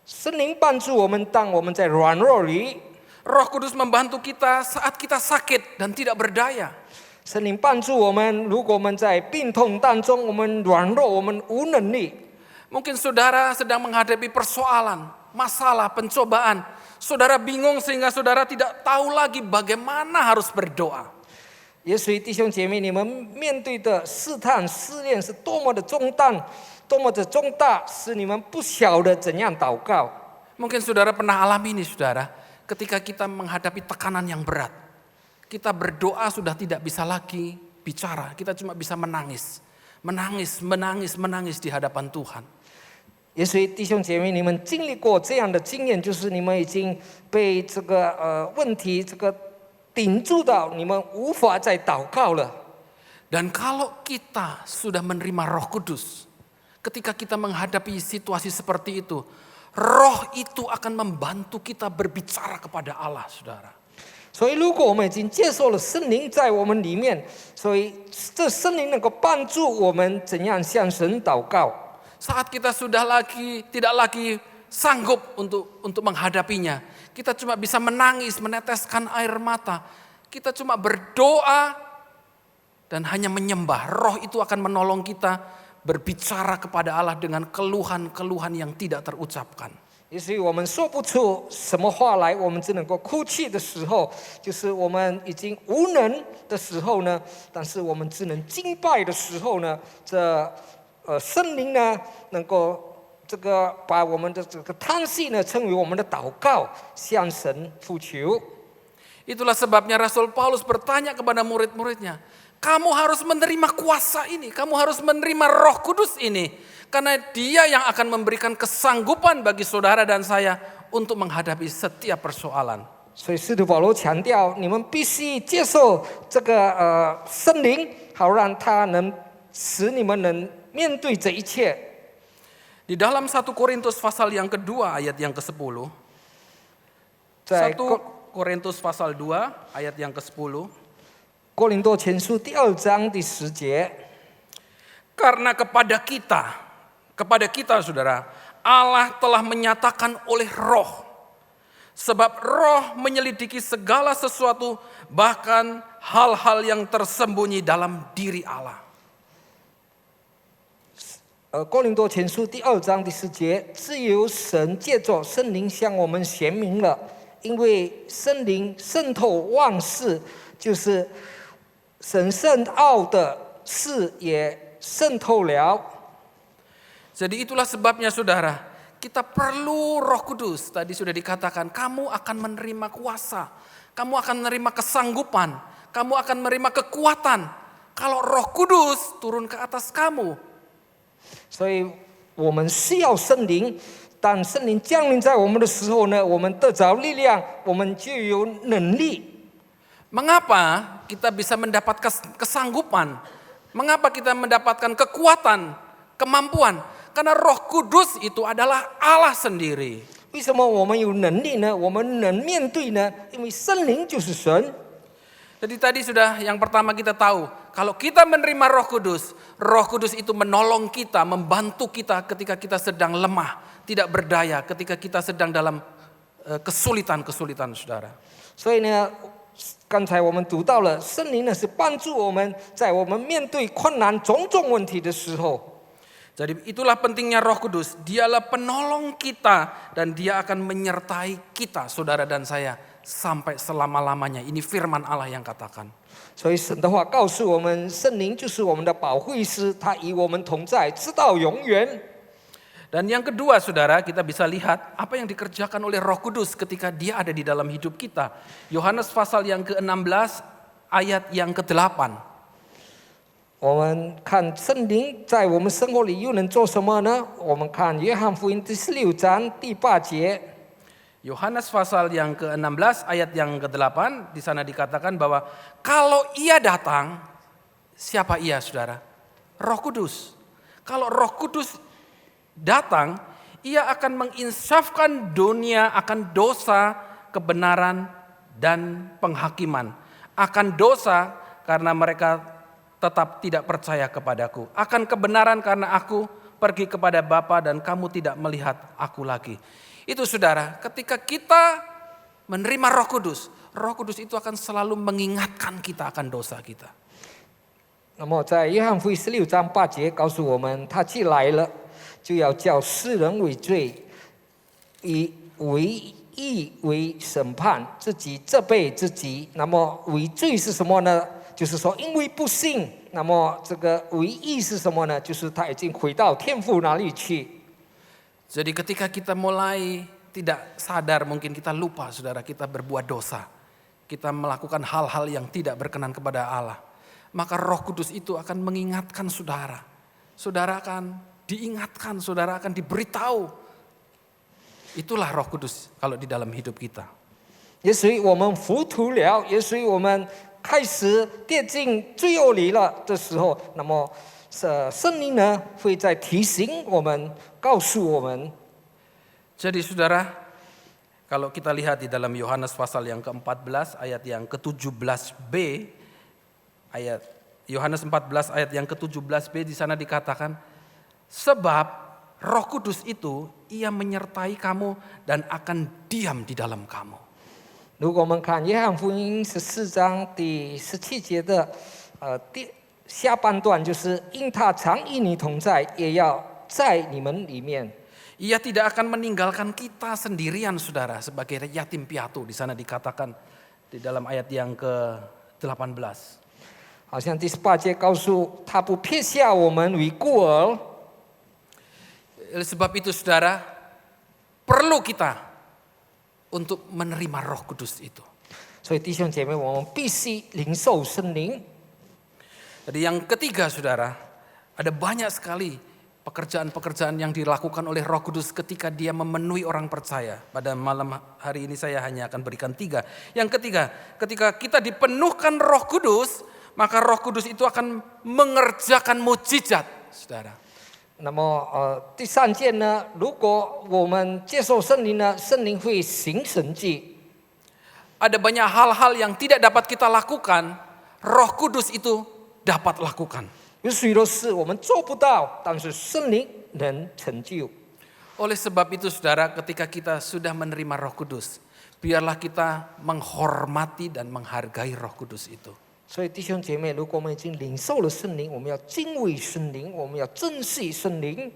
圣灵帮助我们，当我们在软弱里； Roh Kudus membantu kita saat kita sakit dan tidak berdaya. 圣灵帮助我们，如果我们在病痛当中，我们软弱，我们无能力。 Mungkin saudara sedang menghadapi persoalan, masalah, pencobaan. Saudara bingung sehingga saudara tidak tahu lagi bagaimana harus berdoa. 也许弟兄姐妹，你们面对的试探、试炼是多么的重担，多么的重大，使你们不晓得怎样祷告。 Mungkin saudara pernah alami ini, saudara, ketika kita menghadapi tekanan yang berat. Kita berdoa sudah tidak bisa lagi bicara, kita cuma bisa menangis. Menangis di hadapan Tuhan. 也许弟兄姐妹，你们经历过这样的经验，就是你们已经被这个问题顶住到，你们无法再祷告了。 Dan kalau kita sudah menerima Roh Kudus, ketika kita menghadapi situasi seperti itu, Roh itu akan membantu kita berbicara kepada Allah, saudara. 所以，如果我们已经接受了圣灵在我们里面，所以这圣灵能够帮助我们怎样向神祷告。 Saat kita sudah tidak lagi sanggup untuk menghadapinya, kita cuma bisa menangis, meneteskan air mata. Kita cuma berdoa dan hanya menyembah. Roh itu akan menolong kita berbicara kepada Allah dengan keluhan-keluhan yang tidak terucapkan. 也许我们说不出什么话来，我们只能够哭泣的时候，就是我们已经无能的时候呢。但是我们只能敬拜的时候呢，这圣灵呢，能够这个把我们的这个叹息呢，称为我们的祷告，向神呼求。 Itulah sebabnya Rasul Paulus bertanya kepada murid-muridnya, kamu harus menerima kuasa ini, kamu harus menerima Roh Kudus ini. Karena dia yang akan memberikan kesanggupan bagi saudara dan saya untuk menghadapi setiap persoalan. 所以使徒保罗强调，你们必须接受这个圣灵，好让他能使你们能面对这一切。 Di dalam 1 Korintus pasal yang kedua ayat yang ke-10. 在 1 Korintus pasal 2 ayat yang ke-10. 哥林多前书第2章第10节。 Karena kepada kita saudara, Allah telah menyatakan oleh Roh. Sebab Roh menyelidiki segala sesuatu, bahkan hal-hal yang tersembunyi dalam diri Allah. 哥林多前书第2章第10节，自由神借着圣灵向我们显明了，因为圣灵渗透万事，就是神深奥的事也渗透了。 Jadi itulah sebabnya saudara, kita perlu Roh Kudus. Tadi sudah dikatakan, kamu akan menerima kuasa, kamu akan menerima kesanggupan, kamu akan menerima kekuatan. Kalau Roh Kudus turun ke atas kamu. 所以我们需要圣灵，当圣灵降临在我们的时候呢，我们得着力量，我们就有能力。 Mengapa kita bisa mendapat kesanggupan? Mengapa kita mendapatkan kekuatan, kemampuan? Karena Roh Kudus itu adalah Allah sendiri. 为什么我们有能力呢？我们能面对呢？因为圣灵就是神。 Jadi tadi sudah yang pertama kita tahu, kalau kita menerima Roh Kudus itu menolong kita, membantu kita ketika kita sedang lemah, tidak berdaya, ketika kita sedang dalam kesulitan-kesulitan, saudara. 所以呢，刚才我们读到了，圣灵呢是帮助我们在我们面对困难种种问题的时候。 Jadi itulah pentingnya Roh Kudus. Dialah penolong kita dan dia akan menyertai kita, saudara dan saya, sampai selama-lamanya. Ini firman Allah yang katakan. 所以神的话告诉我们，圣灵就是我们的保惠师，他与我们同在，直到永远。 Dan yang kedua saudara, kita bisa lihat apa yang dikerjakan oleh Roh Kudus ketika dia ada di dalam hidup kita. Yohanes pasal yang ke-16 ayat yang ke-8. 我们看圣灵在我们生活里又能做什么呢？我们看约翰福音第16章第8节。 Yohanes pasal yang ke-16 ayat yang ke-8, di sana dikatakan bahwa kalau ia datang, siapa ia saudara? Roh Kudus. Kalau Roh Kudus datang, ia akan menginsafkan dunia akan dosa, kebenaran, dan penghakiman. Akan dosa karena mereka tetap tidak percaya kepadaku. Akan kebenaran karena aku pergi kepada Bapa dan kamu tidak melihat aku lagi. Itu saudara, ketika kita menerima Roh Kudus itu akan selalu mengingatkan kita akan dosa kita. 那么在约翰福音16章8节告诉我们，他既来了，就要叫世人为罪，以为义为审判，自己责备自己。那么为罪是什么呢？就是说因为不信。那么这个为义是什么呢？就是他已经回到天父那里去。 Jadi ketika kita mulai tidak sadar, mungkin kita lupa saudara, kita berbuat dosa. Kita melakukan hal-hal yang tidak berkenan kepada Allah. Maka Roh Kudus itu akan mengingatkan saudara. Saudara akan diingatkan, saudara akan diberitahu. Itulah Roh Kudus kalau di dalam hidup kita. 也许我们糊涂了，也许我们开始跌进罪恶里了的时候，那么圣灵呢会在提醒我们，告诉我们。 Jadi saudara, kalau kita lihat di dalam Yohanes pasal yang ke-14 ayat yang ke-17b, ayat Yohanes 14 ayat yang ke-17b di sana dikatakan, sebab Roh Kudus itu ia menyertai kamu dan akan diam di dalam kamu. 如果我们看约翰福音14章第17节的下半段就是因他常与你同在，也要在你们里面。 Ia tidak akan meninggalkan kita sendirian, saudara, sebagai yatim piatu. Di sana dikatakan di dalam ayat yang ke-18. 好像第18节告诉他不撇下我们为孤儿。 Oleh sebab itu, saudara, perlu kita untuk menerima Roh Kudus itu. 所以弟兄姐妹，我们必须领受圣灵。 Jadi yang ketiga, saudara, ada banyak sekali pekerjaan-pekerjaan yang dilakukan oleh Roh Kudus ketika dia memenuhi orang percaya. Pada malam hari ini saya hanya akan berikan 3. Yang ketiga, ketika kita dipenuhkan Roh Kudus, maka Roh Kudus itu akan mengerjakan mukjizat, saudara. 那么第3件呢，如果我们接受圣灵呢，圣灵会行神迹。 Ada banyak hal-hal yang tidak dapat kita lakukan, Roh Kudus itu dapat lakukan. 有许多事我们做不到，但是圣灵能成就。 Oleh sebab itu, saudara, ketika kita sudah menerima Roh Kudus, biarlah kita menghormati dan menghargai Roh Kudus itu. 所以弟兄姐妹，如果我们已经领受了圣灵，我们要敬畏圣灵，我们要珍惜圣灵，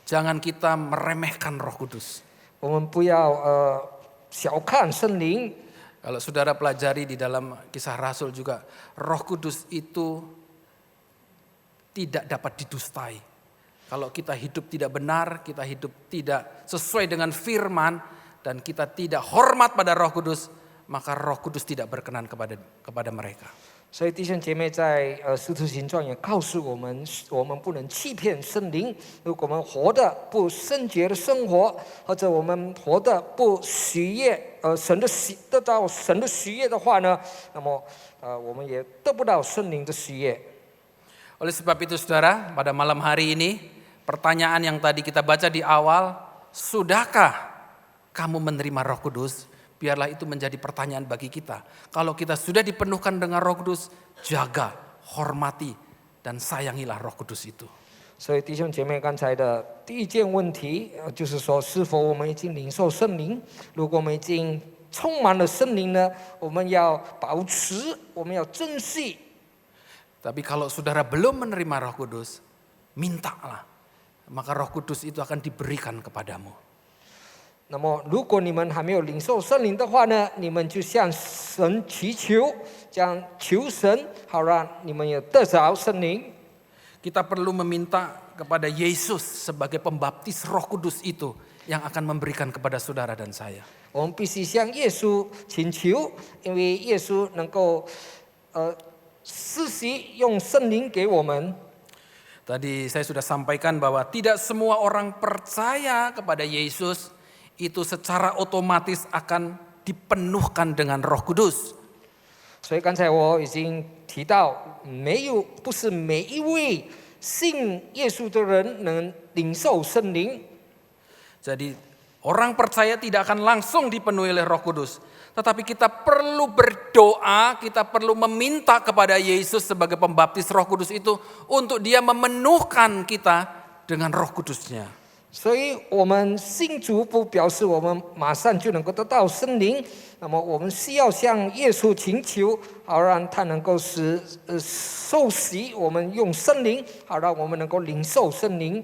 Jangan kita meremehkan Roh Kudus. 我们不要小看圣灵。 Kalau saudara pelajari di dalam Kisah Rasul juga, Roh Kudus itu tidak dapat didustai. Kalau kita hidup tidak benar, kita hidup tidak sesuai dengan firman, dan kita tidak hormat pada Roh Kudus, maka Roh Kudus tidak berkenan kepada mereka. 所以弟兄姐妹在使徒行传也告诉我们，我们不能欺骗圣灵。如果我们活的不圣洁的生活，或者我们活的不喜悦得到神的喜悦的话呢，那么我们也得不到圣灵的喜悦。 Oleh sebab itu, saudara, pada malam hari ini, pertanyaan yang tadi kita baca di awal, sudahkah kamu menerima Roh Kudus? Biarlah itu menjadi pertanyaan bagi kita. Kalau kita sudah dipenuhkan dengan Roh Kudus, jaga, hormati, dan sayangilah Roh Kudus itu. 所以弟兄姐妹，刚才的第一件问题，就是说，是否我们已经领受圣灵？如果我们已经充满了圣灵呢，我们要保持，我们要珍惜。 Tapi kalau saudara belum menerima Roh Kudus, mintalah. Maka Roh Kudus itu akan diberikan kepadamu. 那么，如果你们还没有领受圣灵的话呢，你们就向神祈求，将求神，好让你们也得着圣灵。 Kita perlu meminta kepada Yesus sebagai pembaptis Roh Kudus itu yang akan memberikan kepada saudara dan saya. 我们必须向耶稣请求，因为耶稣能够施洗用圣灵给我们。 Tadi saya sudah sampaikan bahwa tidak semua orang percaya kepada Yesus itu secara otomatis akan dipenuhkan dengan Roh Kudus. 所以刚才我已经提到，不是每一位信耶稣的人能领受圣灵。 Jadi orang percaya tidak akan langsung dipenuhi oleh Roh Kudus. Tetapi kita perlu berdoa, kita perlu meminta kepada Yesus sebagai pembaptis Roh Kudus itu untuk dia memenuhkan kita dengan Roh Kudusnya. 所以我们信主不表示我们马上就能够得到圣灵，那么我们需要向耶稣请求，好让他能够受洗，我们用圣灵，好让我们能够领受圣灵。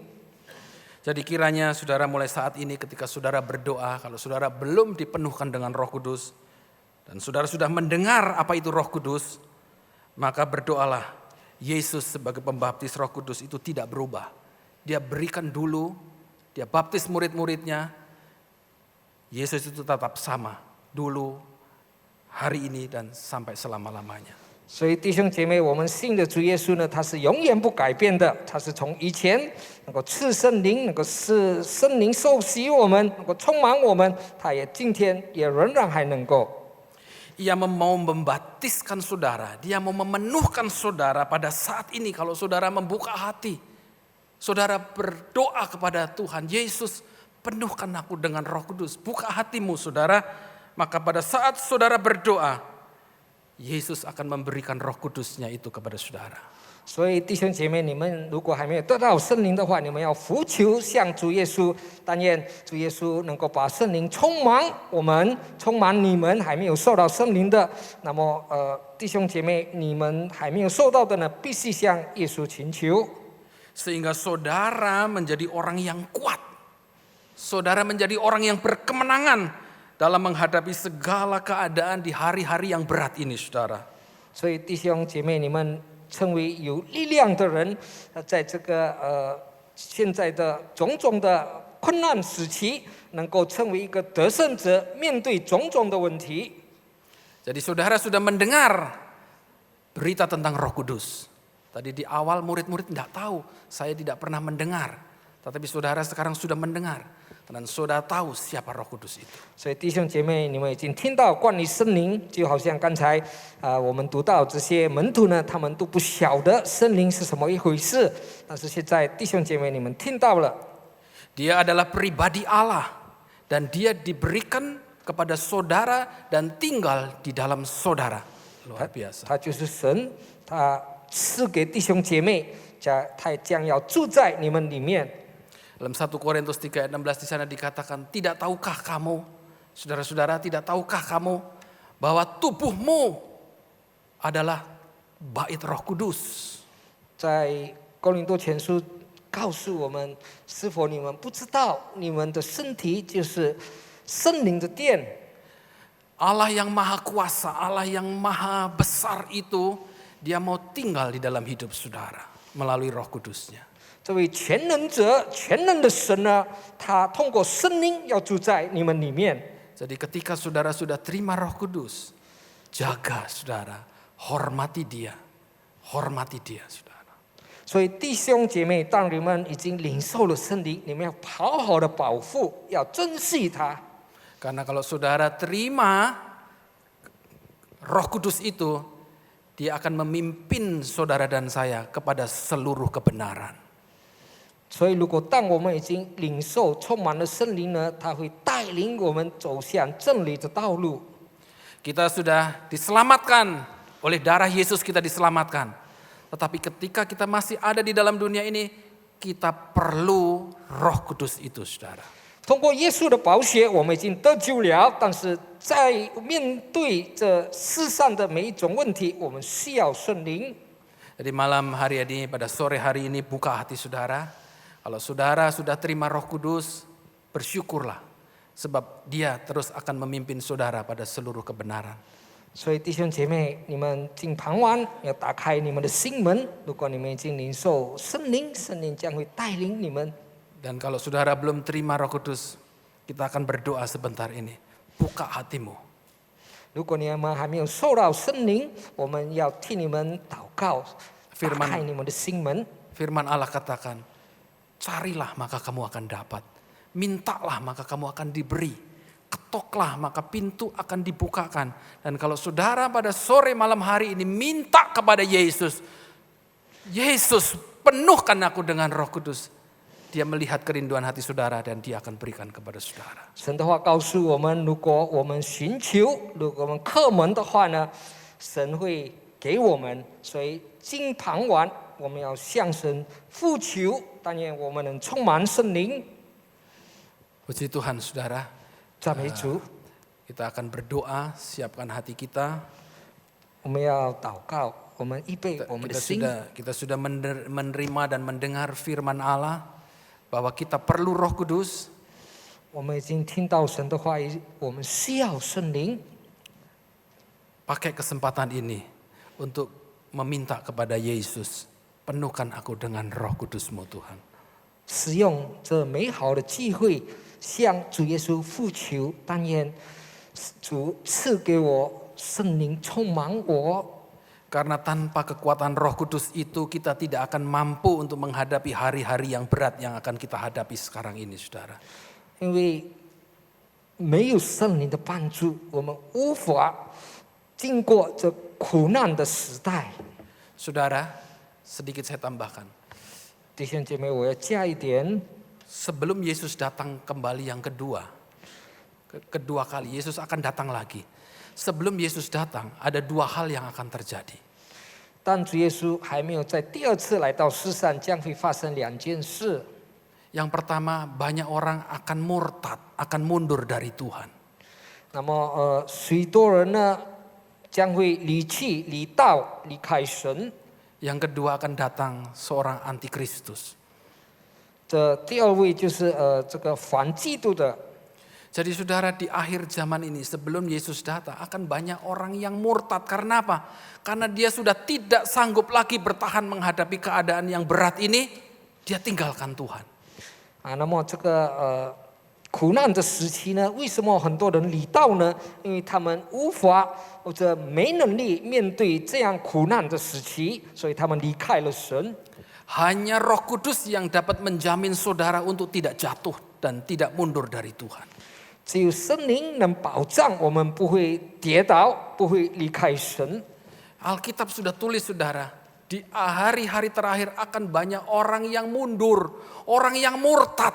Jadi kiranya saudara mulai saat ini ketika saudara berdoa, kalau saudara belum dipenuhkan dengan Roh Kudus, dan saudara sudah mendengar apa itu Roh Kudus, maka berdoalah. Yesus sebagai pembaptis Roh Kudus itu tidak berubah. Dia berikan dulu, dia baptis murid-muridnya. Yesus itu tetap sama dulu, hari ini, dan sampai selama-lamanya. 所以弟兄姐妹，我们信的主耶稣呢，他是永远不改变的，他是从以前能够赐圣灵，能够使圣灵受洗我们，能够充满我们，他也今天也仍然还能够。 Ia mau membaptiskan saudara, dia mau memenuhkan saudara pada saat ini kalau saudara membuka hati. Saudara berdoa kepada Tuhan, Yesus penuhkan aku dengan Roh Kudus. Buka hatimu saudara, maka pada saat saudara berdoa, Yesus akan memberikan Roh Kudusnya itu kepada saudara. 所以弟兄姐妹，你们如果还没有得到圣灵的话，你们要呼求向主耶稣，但愿主耶稣能够把圣灵充满我们，充满你们还没有受到圣灵的。那么弟兄姐妹，你们还没有受到的呢，必须向耶稣请求。 Sehingga saudara menjadi orang yang kuat. Saudara menjadi orang yang berkemenangan dalam menghadapi segala keadaan di hari-hari yang berat ini, saudara. 所以弟兄姐妹，你们成为有力量的人，在这个现在的种种的困难时期，能够成为一个得胜者，面对种种的问题。 Jadi saudara sudah mendengar berita tentang Roh Kudus. Tadi di awal murid-murid tidak tahu, saya tidak pernah mendengar. Tetapi saudara sekarang sudah mendengar. Dan saudara tahu siapa Roh Kudus itu. 所以弟兄姐妹，你们已经听到关于圣灵，就好像刚才我们读到这些门徒呢，他们都不晓得圣灵是什么一回事。但是现在弟兄姐妹，你们听到了， Dia adalah pribadi Allah. Dan dia diberikan kepada saudara dan tinggal di dalam saudara. Luar biasa. 他就是神，他赐给弟兄姐妹，他将要住在你们里面。 Dalam 1 Korintus 3 ayat 16 di sana dikatakan, tidak tahukah kamu, saudara-saudara, tidak tahukah kamu bahwa tubuhmu adalah bait Roh Kudus. 在哥林多前书告诉我们，是否你们不知道，你们的身体就是圣灵的殿？ Allah yang maha kuasa, Allah yang maha besar itu, dia mau tinggal di dalam hidup saudara melalui Roh Kudusnya. 这位全能者、全能的神呢，他通过圣灵要住在你们里面。 Jadi ketika saudara sudah terima Roh Kudus, jaga saudara, hormati dia, saudara. 所以弟兄姐妹，当你们已经领受了圣灵，你们要好好的保护，要珍惜它。 Karena kalau saudara terima Roh Kudus itu, dia akan memimpin saudara dan saya kepada seluruh kebenaran. 所以，如果当我们已经领受、充满了圣灵呢，他会带领我们走向真理的道路。 Kita sudah diselamatkan oleh darah Yesus, kita diselamatkan. Tetapi ketika kita masih ada di dalam dunia ini, kita perlu Roh Kudus itu, saudara. 通过耶稣的宝血，我们已经得救了。但是在面对这世上的每一种问题，我们需要圣灵。 Jadi malam hari ini, pada sore hari ini, buka hati saudara. Kalau saudara sudah terima Roh Kudus, bersyukurlah. Sebab dia terus akan memimpin saudara pada seluruh kebenaran. 所以弟兄姐妹，你们进傍晚要打开你们的心门。如果你们已经领受圣灵，圣灵将会带领你们。 Dan kalau saudara belum terima Roh Kudus, kita akan berdoa sebentar ini. Buka hatimu. 如果你们还没有受到圣灵，我们要替你们祷告，打开你们的心门。 Firman Allah katakan, carilah maka kamu akan dapat. Mintalah maka kamu akan diberi. Ketoklah maka pintu akan dibukakan. Dan kalau saudara pada sore malam hari ini minta kepada Yesus, Yesus penuhkan aku dengan Roh Kudus. Dia melihat kerinduan hati saudara dan dia akan berikan kepada saudara. 神的话告诉我们，如果我们寻求，如果我们叩门的话呢，神会给我们。所以今傍晚我们要向神呼求，但愿我们能充满圣灵。 Puji Tuhan saudara. 赞美主， Kita akan berdoa, siapkan hati kita. 我们要祷告，我们预备我们的心。 Kita sudah menerima dan mendengar firman Allah bahwa kita perlu Roh Kudus. 我们已经听到神的话语，我们需要圣灵。 Pakai kesempatan ini untuk meminta kepada Yesus, penuhkan aku dengan Roh Kudus-Mu Tuhan. 使用这美好的机会，向主耶稣呼求，但愿主赐给我圣灵充满我。 Karena tanpa kekuatan Roh Kudus itu kita tidak akan mampu untuk menghadapi hari-hari yang berat yang akan kita hadapi sekarang ini, saudara. 因为没有圣灵的帮助，我们无法经过这苦难的时代。 Saudara, sedikit saya tambahkan. 弟兄姐妹，我要加一点。 Sebelum Yesus datang kembali yang kedua kali, Yesus akan datang lagi. Sebelum Yesus datang, ada dua hal yang akan terjadi. 但主耶稣还没有在第二次来到世上，将会发生2件事。 Yang pertama, banyak orang akan murtad, akan mundur dari Tuhan. 那么许多人呢将会离弃、离道、离开神。 Yang kedua akan datang seorang antikristus. 这第二位就是这个反基督的。 Jadi saudara, di akhir zaman ini sebelum Yesus datang akan banyak orang yang murtad. Karena apa? Karena dia sudah tidak sanggup lagi bertahan menghadapi keadaan yang berat ini, dia tinggalkan Tuhan. 那么这个苦难的时期呢，为什么很多人离道呢？因为他们无法或者没能力面对这样苦难的时期，所以他们离开了神。 Hanya Roh Kudus yang dapat menjamin saudara untuk tidak jatuh dan tidak mundur dari Tuhan. 只有圣灵能保障我们不会跌倒，不会离开神。 Alkitab sudah tulis saudara, di hari-hari terakhir akan banyak orang yang mundur, orang yang murtad.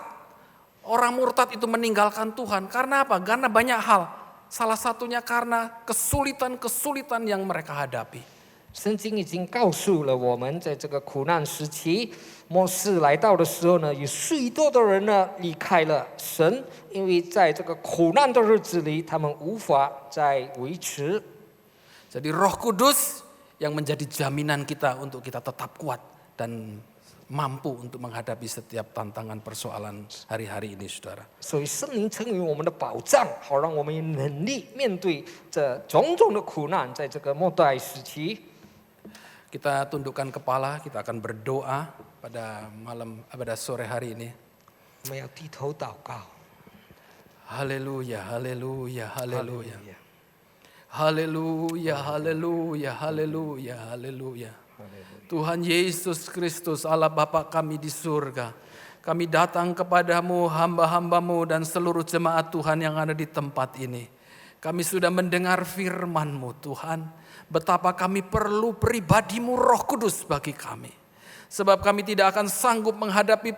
Orang murtad itu meninggalkan Tuhan. Karena apa? Karena banyak hal. Salah satunya karena kesulitan-kesulitan yang mereka hadapi. 圣经已经告诉了我们，在这个苦难时期，末世来到的时候呢，有许多的人呢离开了神，因为在这个苦难的日子里，他们无法再维持。 Jadi Roh Kudus yang menjadi jaminan kita untuk kita tetap kuat dan mampu untuk menghadapi setiap tantangan persoalan hari-hari ini, saudara. 所以圣灵成为我们的保障，好让我们有能力面对这种种的苦难，在这个末代时期。 Kita tundukkan kepala, kita akan berdoa pada sore hari ini. 我们要低头祷告。 Haleluya, haleluya, haleluya. Haleluya, haleluya, haleluya, haleluya. Tuhan Yesus Kristus, Allah Bapa kami di surga. Kami datang kepadamu, hamba-hambamu dan seluruh jemaat Tuhan yang ada di tempat ini. Kami sudah mendengar firman-Mu Tuhan. Betapa kami perlu pribadi-Mu Roh Kudus bagi kami. Sebab kami tidak akan sanggup menghadapi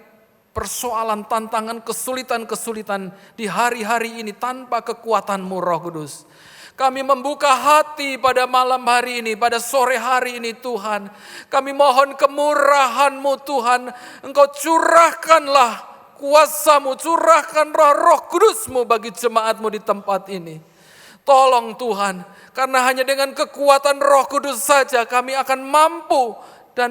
persoalan, tantangan, kesulitan-kesulitan di hari-hari ini tanpa kekuatan-Mu Roh Kudus. Kami membuka hati pada malam hari ini, pada sore hari ini Tuhan. Kami mohon kemurahan-Mu Tuhan. Engkau curahkanlah kuasa-Mu, curahkanlah Roh Kudus-Mu bagi jemaat-Mu di tempat ini. Tolong Tuhan, karena hanya dengan kekuatan Roh Kudus saja kami akan mampu dan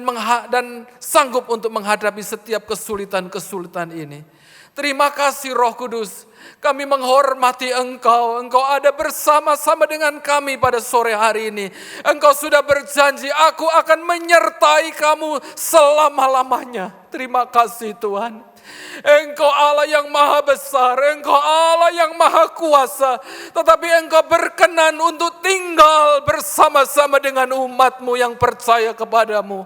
sanggup untuk menghadapi setiap kesulitan-kesulitan ini. Terima kasih Roh Kudus, kami menghormati Engkau. Engkau ada bersama-sama dengan kami pada sore hari ini. Engkau sudah berjanji, aku akan menyertai kamu selama-lamanya. Terima kasih Tuhan. Engkau Allah yang maha besar, Engkau Allah yang maha kuasa, tetapi Engkau berkenan untuk tinggal bersama-sama dengan umat-Mu yang percaya kepadamu.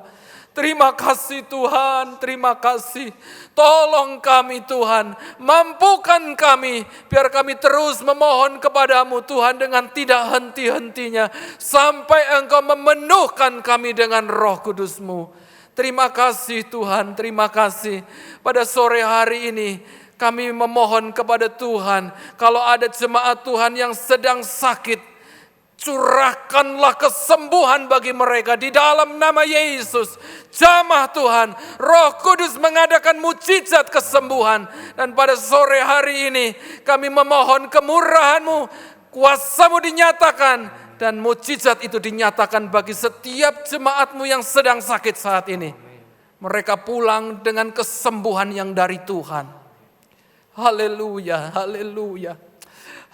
Terima kasih Tuhan, terima kasih. Tolong kami Tuhan, mampukan kami, biar kami terus memohon kepadamu Tuhan dengan tidak henti-hentinya, sampai Engkau memenuhkan kami dengan Roh Kudus-Mu. Terima kasih Tuhan, terima kasih. Pada sore hari ini kami memohon kepada Tuhan, kalau ada jemaat Tuhan yang sedang sakit, curahkanlah kesembuhan bagi mereka di dalam nama Yesus. Jamah Tuhan, Roh Kudus mengadakan mujizat kesembuhan. Dan pada sore hari ini kami memohon kemurahan-Mu, kuasa-Mu dinyatakan. Dan mujizat itu dinyatakan bagi setiap jemaat-Mu yang sedang sakit saat ini. Mereka pulang dengan kesembuhan yang dari Tuhan. Haleluya, haleluya.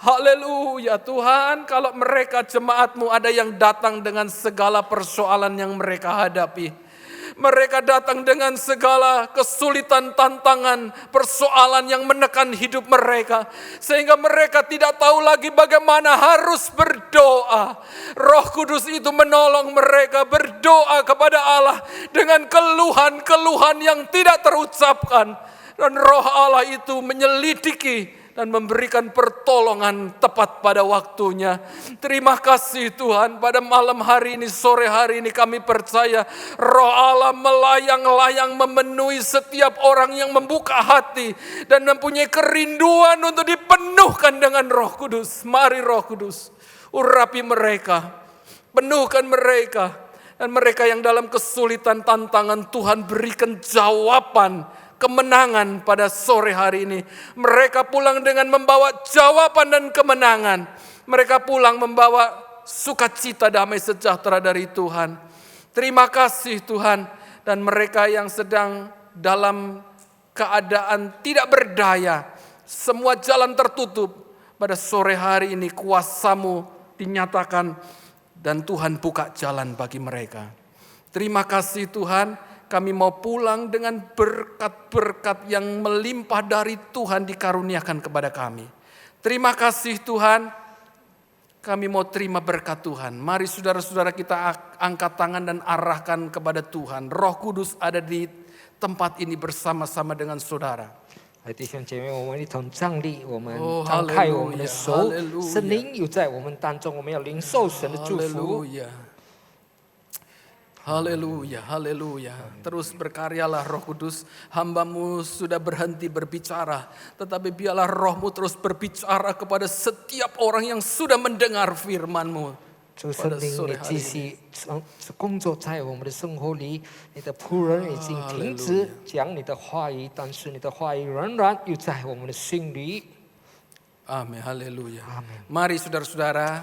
Haleluya Tuhan, kalau mereka jemaat-Mu ada yang datang dengan segala persoalan yang mereka hadapi. Mereka datang dengan segala kesulitan, tantangan, persoalan yang menekan hidup mereka. Sehingga mereka tidak tahu lagi bagaimana harus berdoa. Roh Kudus itu menolong mereka berdoa kepada Allah dengan keluhan-keluhan yang tidak terucapkan. Dan Roh Allah itu menyelidiki dan memberikan pertolongan tepat pada waktunya. Terima kasih Tuhan, pada malam hari ini, sore hari ini kami percaya Roh Allah melayang-layang memenuhi setiap orang yang membuka hati dan mempunyai kerinduan untuk dipenuhkan dengan Roh Kudus. Mari Roh Kudus, urapi mereka, penuhkan mereka Dan mereka yang dalam kesulitan tantangan, Tuhan berikan jawaban, kemenangan pada sore hari ini. Mereka pulang dengan membawa jawaban dan kemenangan. Mereka pulang membawa sukacita, damai sejahtera dari Tuhan. Terima kasih Tuhan. Dan mereka yang sedang dalam keadaan tidak berdaya, semua jalan tertutup, pada sore hari ini kuasa-Mu dinyatakan dan Tuhan buka jalan bagi mereka. Terima kasih Tuhan, kami mau pulang dengan berkat-berkat yang melimpah dari Tuhan dikaruniakan kepada kami. Terima kasih Tuhan, kami mau terima berkat Tuhan. Mari saudara-saudara kita angkat tangan dan arahkan kepada Tuhan. Roh Kudus ada di tempat ini bersama-sama dengan saudara. 弟兄姐妹，我们一同站立，我们哦张开我们的手哈利路，亚圣灵有在我们当中，我们要领受神的祝福。 Haleluya, haleluya. Terus berkaryalah Roh Kudus. Hamba-Mu sudah berhenti berbicara, tetapi biarlah Roh-Mu terus berbicara kepada setiap orang yang sudah mendengar firman-Mu. 主圣灵，你继续工作在我们的生活里。你的仆人已经停止讲你的话语，但是你的话语仍然有在我们的心里。 Amin, haleluya. Amin. Mari saudara-saudara,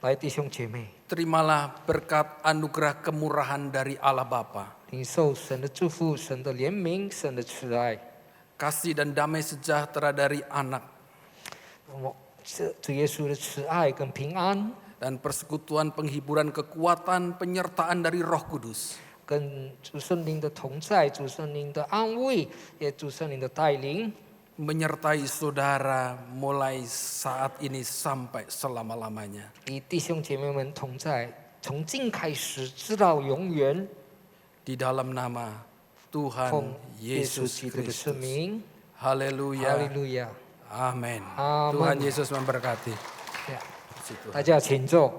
来，弟兄姐妹， terimalah berkat anugerah kemurahan dari Allah Bapa. 领受神的祝福、神的怜悯、神的慈爱。 Kasih dan damai sejahtera dari Anak. 主耶稣的慈爱跟平安， Dan persekutuan penghiburan kekuatan penyertaan dari Roh Kudus. 跟主圣灵的同在，主圣灵的安慰，也主圣灵的带领。 Menyertai saudara mulai saat ini sampai selama-lamanya. 与弟兄姐妹们同在，从今开始直到永远。 Di dalam nama Tuhan 奉耶稣 Yesus 基督的圣 Kristus. 名， Haleluya. 哈利路亚！ Amin. Amin. Tuhan Yesus memberkati. 呀 Puji Tuhan. 大家请坐。